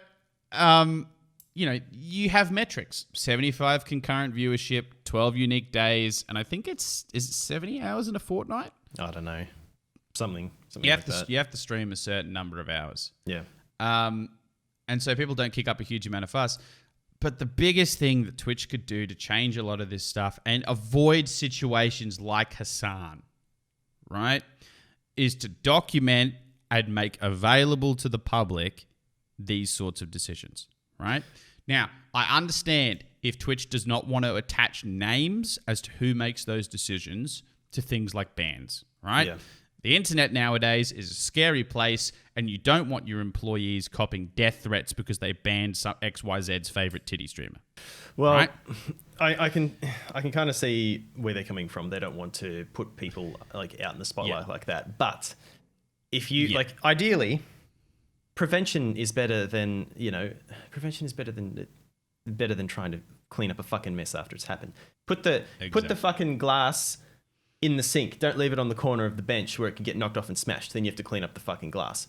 you have metrics, 75 concurrent viewership, 12 unique days, and I think is it 70 hours in a fortnight? I don't know. Something you have like to, that. You have to stream a certain number of hours. Yeah. And so people don't kick up a huge amount of fuss. But the biggest thing that Twitch could do to change a lot of this stuff and avoid situations like Hassan, right, is to document and make available to the public these sorts of decisions, right? Now, I understand if Twitch does not want to attach names as to who makes those decisions to things like bans, right? Yeah. The internet nowadays is a scary place, and you don't want your employees copying death threats because they banned some XYZ's favorite titty streamer. Well, right? I can kind of see where they're coming from. They don't want to put people like out in the spotlight like that. But if you ideally, prevention is better than better than trying to clean up a fucking mess after it's happened. Put the fucking glass in the sink. Don't leave it on the corner of the bench where it can get knocked off and smashed. Then you have to clean up the fucking glass.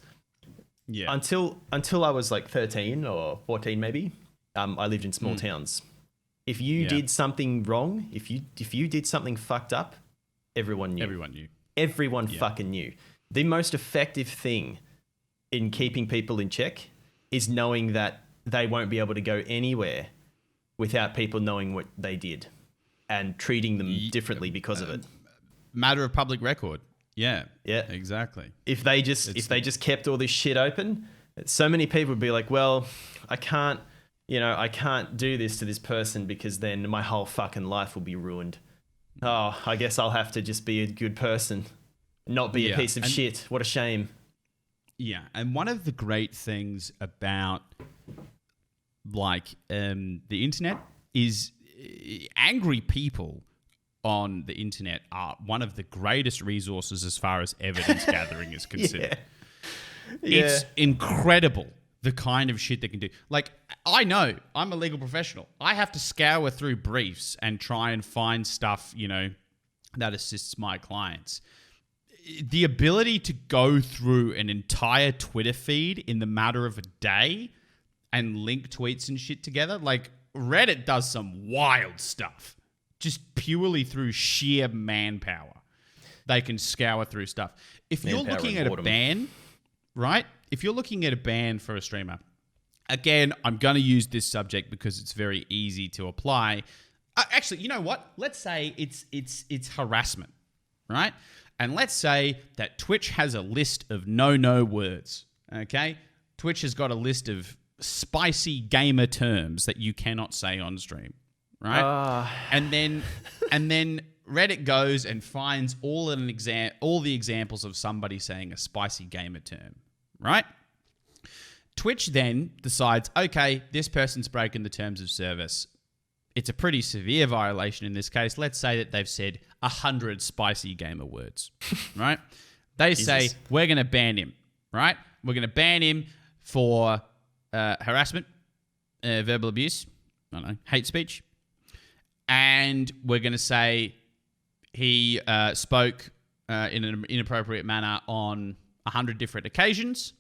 Yeah. Until I was like 13 or 14 maybe, I lived in small towns. If you did something wrong, if you did something fucked up, everyone knew. Everyone fucking knew. The most effective thing in keeping people in check is knowing that they won't be able to go anywhere without people knowing what they did and treating them differently because of it. Matter of public record. Yeah. Yeah. Exactly. If they just kept all this shit open, so many people would be like, well, I can't do this to this person because then my whole fucking life will be ruined. Oh, I guess I'll have to just be a good person, not be a piece of shit. What a shame. Yeah. And one of the great things about the internet is angry people on the internet are one of the greatest resources as far as evidence gathering is considered. It's incredible the kind of shit they can do. Like, I know I'm a legal professional. I have to scour through briefs and try and find stuff, that assists my clients. The ability to go through an entire Twitter feed in the matter of a day and link tweets and shit together, like Reddit does some wild stuff. Just purely through sheer manpower, they can scour through stuff. If you're looking at a ban, right? If you're looking at a ban for a streamer, again, I'm going to use this subject because it's very easy to apply. Actually, you know what? Let's say it's harassment, right? And let's say that Twitch has a list of no words, okay? Twitch has got a list of spicy gamer terms that you cannot say on stream. Right, and then Reddit goes and finds all the examples of somebody saying a spicy gamer term, right? Twitch then decides, okay, this person's breaking the terms of service. It's a pretty severe violation in this case. Let's say that they've said 100 spicy gamer words, right? They say, we're going to ban him, right? We're going to ban him for harassment, verbal abuse, I don't know, hate speech. And we're going to say he spoke in an inappropriate manner on 100 different occasions,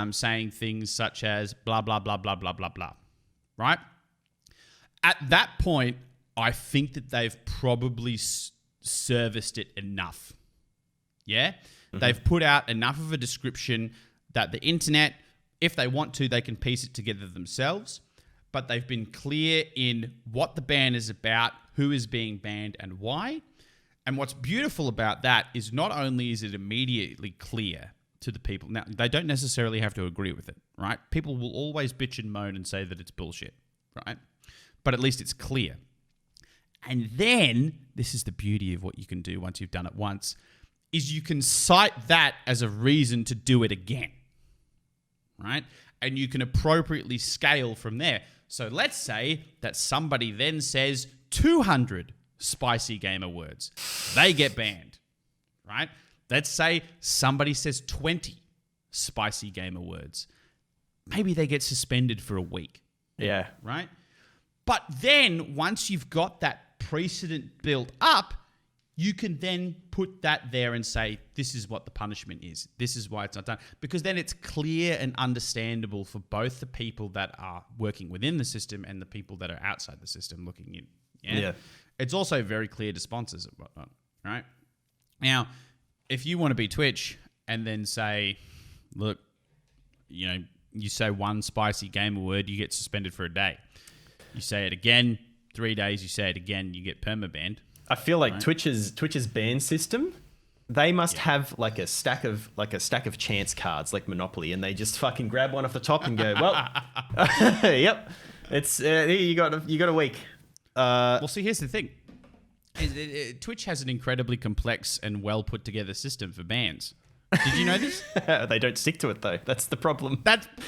saying things such as blah, blah, blah, blah, blah, blah, blah, right? At that point, I think that they've probably serviced it enough. Yeah? Mm-hmm. They've put out enough of a description that the internet, if they want to, they can piece it together themselves. But they've been clear in what the ban is about, who is being banned, and why. And what's beautiful about that is not only is it immediately clear to the people. Now, they don't necessarily have to agree with it, right? People will always bitch and moan and say that it's bullshit, right? But at least it's clear. And then, this is the beauty of what you can do once you've done it once, is you can cite that as a reason to do it again, right? And you can appropriately scale from there. So let's say that somebody then says 200 spicy gamer words. They get banned, right? Let's say somebody says 20 spicy gamer words. Maybe they get suspended for a week, Yeah. right? But then once you've got that precedent built up, you can then put that there and say, this is what the punishment is. This is why it's not done. Because then it's clear and understandable for both the people that are working within the system and the people that are outside the system looking in. Yeah. It's also very clear to sponsors and whatnot, right? Now, if you want to be Twitch and then say, look, you know, you say one spicy gamer word, you get suspended for a day. You say it again, 3 days, you say it again, you get permabanned. I feel like Twitch's ban system, they must have like a stack of chance cards like Monopoly, and they just fucking grab one off the top and go, well, yep, it's here you got a week. Well, see, here's the thing: Twitch has an incredibly complex and well put together system for bans. Did you know this? They don't stick to it though. That's the problem.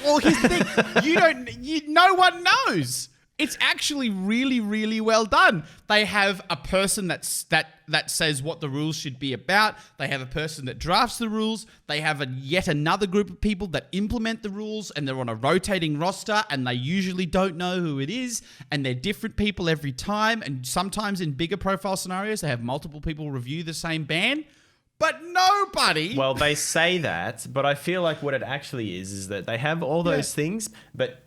Well, here's the thing: no one knows. It's actually really, really well done. They have a person that says what the rules should be about. They have a person that drafts the rules. They have yet another group of people that implement the rules, and they're on a rotating roster, and they usually don't know who it is, and they're different people every time. And sometimes in bigger profile scenarios, they have multiple people review the same ban. But nobody... Well, they say that, but I feel like what it actually is that they have all those things, but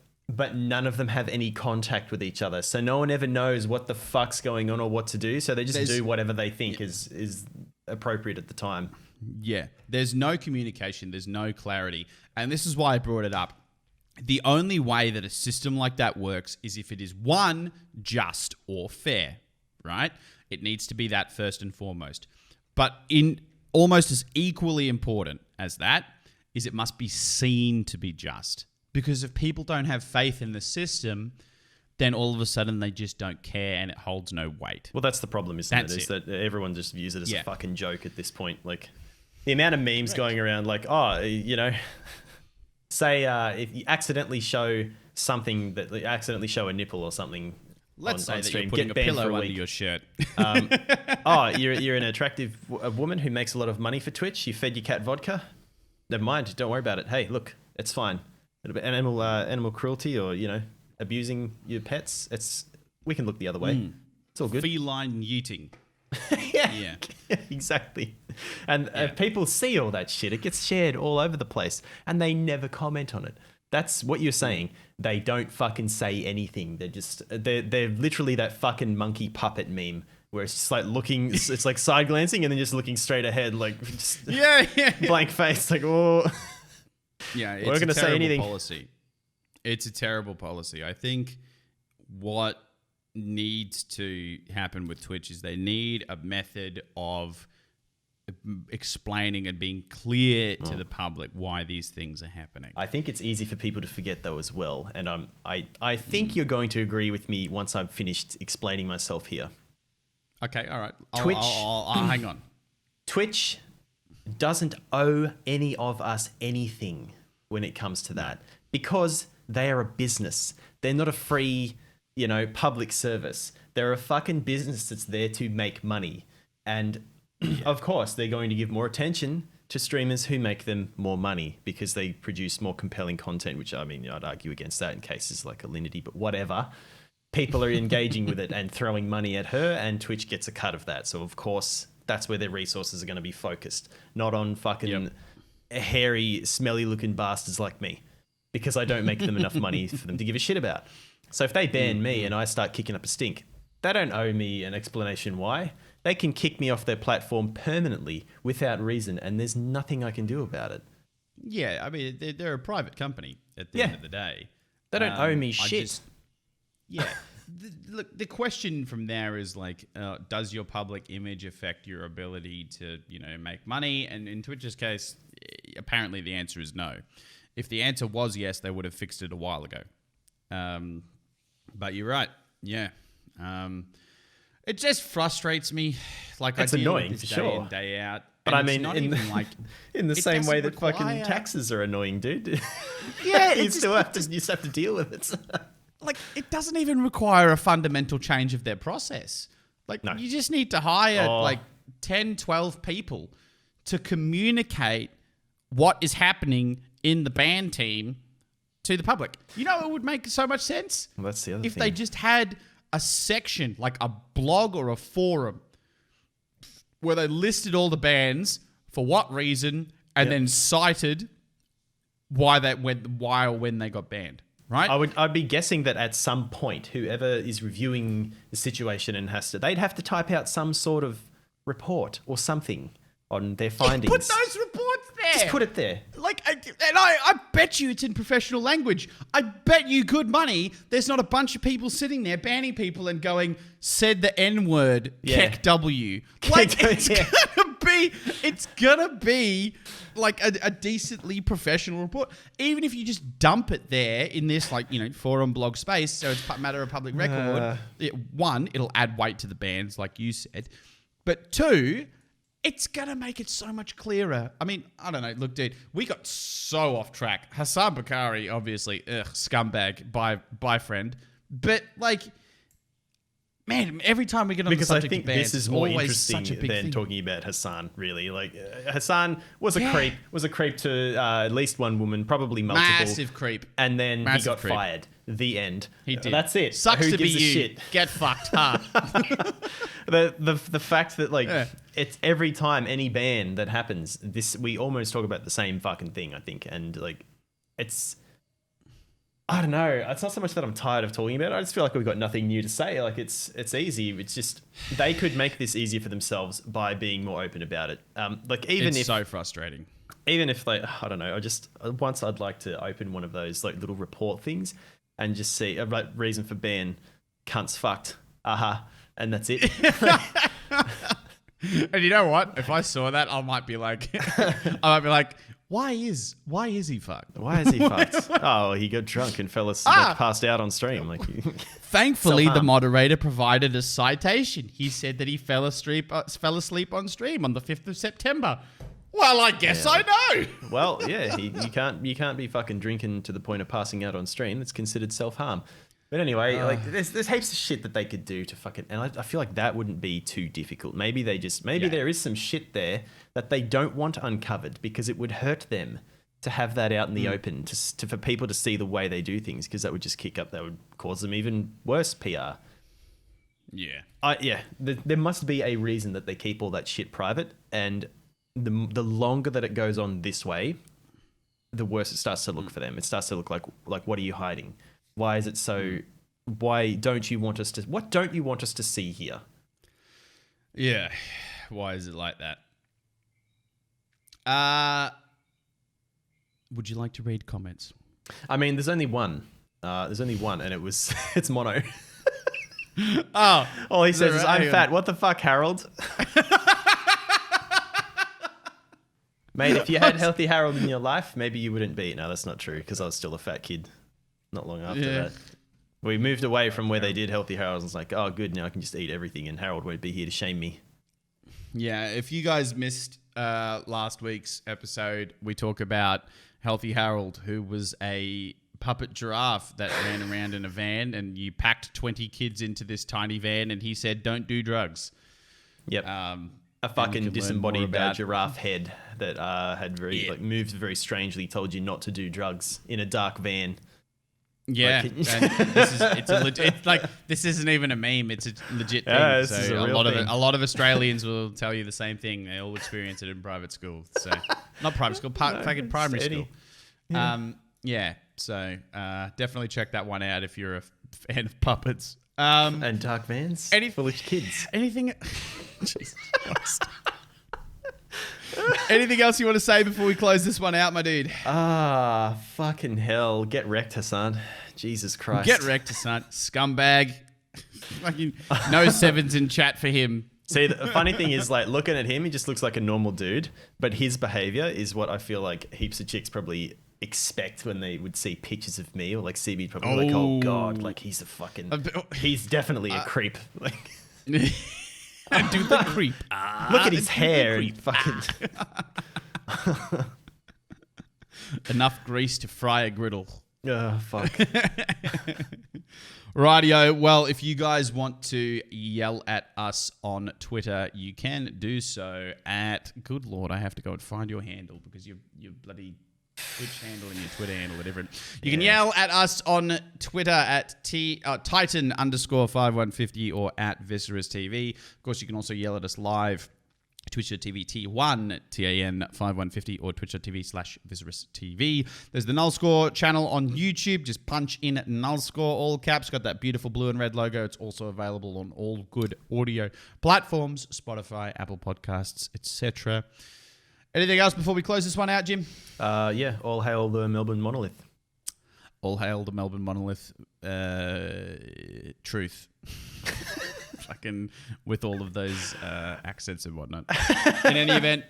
none of them have any contact with each other. So no one ever knows what the fuck's going on or what to do. So they just do whatever they think is appropriate at the time. Yeah. There's no communication. There's no clarity. And this is why I brought it up. The only way that a system like that works is if it is, one, just or fair, right? It needs to be that first and foremost. But in almost as equally important as that is it must be seen to be just. Because if people don't have faith in the system, then all of a sudden they just don't care and it holds no weight. Well, that's the problem, isn't it? Is that everyone just views it as a fucking joke at this point. Like, the amount of memes going around, like, oh, you know, say if you accidentally show something accidentally show a nipple or something. Let's say that you're putting a pillow under your shirt. Oh, you're an attractive woman who makes a lot of money for Twitch. You fed your cat vodka. Never mind. Don't worry about it. Hey, look, it's fine. Animal cruelty or, you know, abusing your pets. We can look the other way. It's all good. Feline yeeting. Yeah, exactly. And people see all that shit. It gets shared all over the place and they never comment on it. That's what you're saying. They don't fucking say anything. They're literally that fucking monkey puppet meme where it's just like looking, it's like side glancing and then just looking straight ahead, like just blank face, like, oh. Yeah, it's a terrible policy. It's a terrible policy. I think what needs to happen with Twitch is they need a method of explaining and being clear to the public why these things are happening. I think it's easy for people to forget though as well. And I think you're going to agree with me once I've finished explaining myself here. Okay, all right. Twitch, I'll hang on. Twitch doesn't owe any of us anything when it comes to that because they are a business. They're not a free, you know, public service. They're a fucking business that's there to make money. And of course, they're going to give more attention to streamers who make them more money because they produce more compelling content, which, I mean, I'd argue against that in cases like Alinity, but whatever. People are engaging with it and throwing money at her, and Twitch gets a cut of that. So, of course, that's where their resources are going to be focused, not on fucking hairy, smelly-looking bastards like me, because I don't make them enough money for them to give a shit about. So if they ban me and I start kicking up a stink, they don't owe me an explanation why. They can kick me off their platform permanently without reason, and there's nothing I can do about it. Yeah, I mean, they're a private company at the end of the day. They don't owe me shit. Look, the question from there is like, does your public image affect your ability to, you know, make money? And in Twitch's case, apparently the answer is no. If the answer was yes, they would have fixed it a while ago. But you're right. Yeah. It just frustrates me. Like, it's annoying, with this day in, day out. But and I mean, not even like in the same way that fucking taxes are annoying, dude. Yeah, you just have to deal with it. Like, it doesn't even require a fundamental change of their process. Like, you just need to hire like 10, 12 people to communicate what is happening in the band team to the public. You know, it would make so much sense Well, that's the other if thing. they just had a section, like a blog or a forum, where they listed all the bands for what reason and then cited why or when they got banned. Right? I'd be guessing that at some point, whoever is reviewing the situation and they'd have to type out some sort of report or something on their findings. Put those reports there. Just put it there. Like, I bet you it's in professional language. I bet you good money there's not a bunch of people sitting there banning people and going, said the N-word, Keck W. Like, it's gonna be like a decently professional report. Even if you just dump it there in this, like, you know, forum blog space, so it's a matter of public record. One, it'll add weight to the bands, like you said. But two, it's going to make it so much clearer. I mean, I don't know. Look, dude, we got so off track. Hassan Bakari, obviously, scumbag, by friend. But, like, man, every time we get on the subject of bands, this is more interesting than talking about Hassan, really. Like, Hassan was a creep to at least one woman, probably multiple. Massive creep. And then he got fired. The end. He did. That's it. Sucks Who to be gives a you. shit? Get fucked, huh? The fact that, like, it's every time any ban that happens, we almost talk about the same fucking thing, I think. And, like, it's... I don't know. It's not so much that I'm tired of talking about it. I just feel like we've got nothing new to say. Like, it's easy. It's just they could make this easier for themselves by being more open about it. Like, it's so frustrating. Even if, like, I don't know. Once I'd like to open one of those, like, little report things and just see a reason for ban, cunts fucked, and that's it. And you know what? If I saw that, I might be like, why is he fucked? Why is he fucked? Oh, he got drunk and passed out on stream. Like, thankfully, the moderator provided a citation. He said that he fell asleep on stream on the 5th of September. Well, I guess I know. Well, yeah, you can't be fucking drinking to the point of passing out on stream. That's considered self-harm. But anyway, like, there's heaps of shit that they could do to fucking, and I feel like that wouldn't be too difficult. Maybe there is some shit there that they don't want uncovered because it would hurt them to have that out in the open, for people to see the way they do things, because that would cause them even worse PR. Yeah. There must be a reason that they keep all that shit private, and the longer that it goes on this way, the worse it starts to look for them. It starts to look like what are you hiding? Why is it so? Why don't you want us to? What don't you want us to see here? Yeah. Why is it like that? Would you like to read comments? I mean, there's only one. And it's mono. All he says is, "I'm fat." What the fuck, Harold? Mate, if you had healthy Harold in your life, maybe you wouldn't be. No, that's not true, because I was still a fat kid not long after that. We moved away from where they did healthy Harold, and it's like, oh, good, now I can just eat everything, and Harold won't be here to shame me. Yeah, if you guys missed last week's episode, we talk about Healthy Harold, who was a puppet giraffe that ran around in a van, and you packed 20 kids into this tiny van, and he said, don't do drugs. Yep. A fucking disembodied giraffe head that had moved very strangely, told you not to do drugs in a dark van. Yeah, this isn't even a meme; it's a legit thing. Yeah, so a lot of Australians will tell you the same thing. They all experience it in private school. So not private school, fucking primary school. So definitely check that one out if you're a fan of puppets. And dark vans, full of kids. Anything? Jesus Christ. Anything else you want to say before we close this one out, my dude? Fucking hell. Get wrecked, Hassan. Jesus Christ. Get wrecked, Hassan. Scumbag. Fucking no sevens in chat for him. See, the funny thing is, like, looking at him, he just looks like a normal dude, but his behavior is what I feel like heaps of chicks probably expect when they would see pictures of me, or like see me probably like, oh God, like he's he's definitely a creep. Like, do the creep. Look at his hair. And fucking enough grease to fry a griddle. Oh, fuck. Rightio. Well, if you guys want to yell at us on Twitter, you can do so at... Good Lord, I have to go and find your handle because you're bloody Twitch handle and your Twitter handle are different. You can yell at us on Twitter at Titan_5150 or at Viscerous TV. Of course, you can also yell at us live. Twitch.tv T1 TAN 5150 or Twitch.tv/Viscerous TV. There's the NULLSCORE channel on YouTube. Just punch in NULLSCORE, all caps. Got that beautiful blue and red logo. It's also available on all good audio platforms, Spotify, Apple Podcasts, etc. Anything else before we close this one out, Jim? Yeah, all hail the Melbourne monolith. All hail the Melbourne monolith. Truth. Fucking with all of those accents and whatnot. In any event,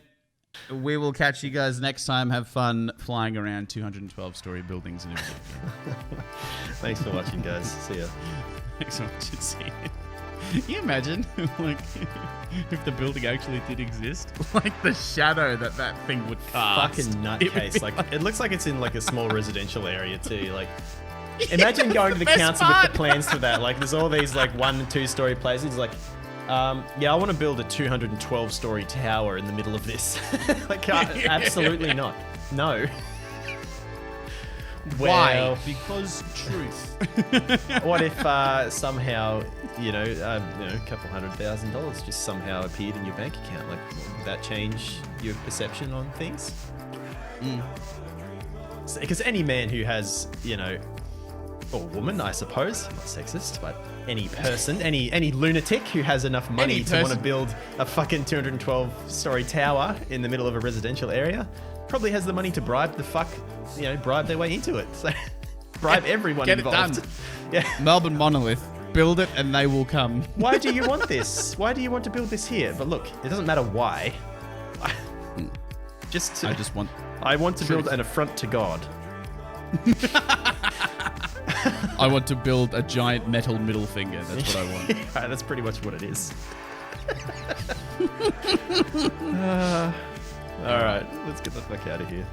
we will catch you guys next time. Have fun flying around 212-story buildings in India. Thanks for watching, guys. See ya. Thanks so much. See you. Can you imagine, like, if the building actually did exist? Like the shadow that thing would cast. Fucking nutcase. Like, it looks like it's in like a small residential area too. Like, imagine going to the council with the plans for that. Like, there's all these like 1 and 2 story places. Like, yeah, I want to build a 212-story tower in the middle of this. Like, absolutely not. No. Why? Because truth. What if somehow, a couple $100,000 just somehow appeared in your bank account? Like, would that change your perception on things? Because any man who has, or woman, I suppose, I'm not sexist, but any person, any lunatic who has enough money to want to build a fucking 212-story tower in the middle of a residential area probably has the money to bribe their way into it. So bribe everyone Get involved. It done. Yeah. Melbourne monolith. Build it and they will come. Why do you want this? Why do you want to build this here? But look, it doesn't matter why. I want to build an affront to God. I want to build a giant metal middle finger. That's what I want. Yeah, that's pretty much what it is. All right, let's get the fuck out of here.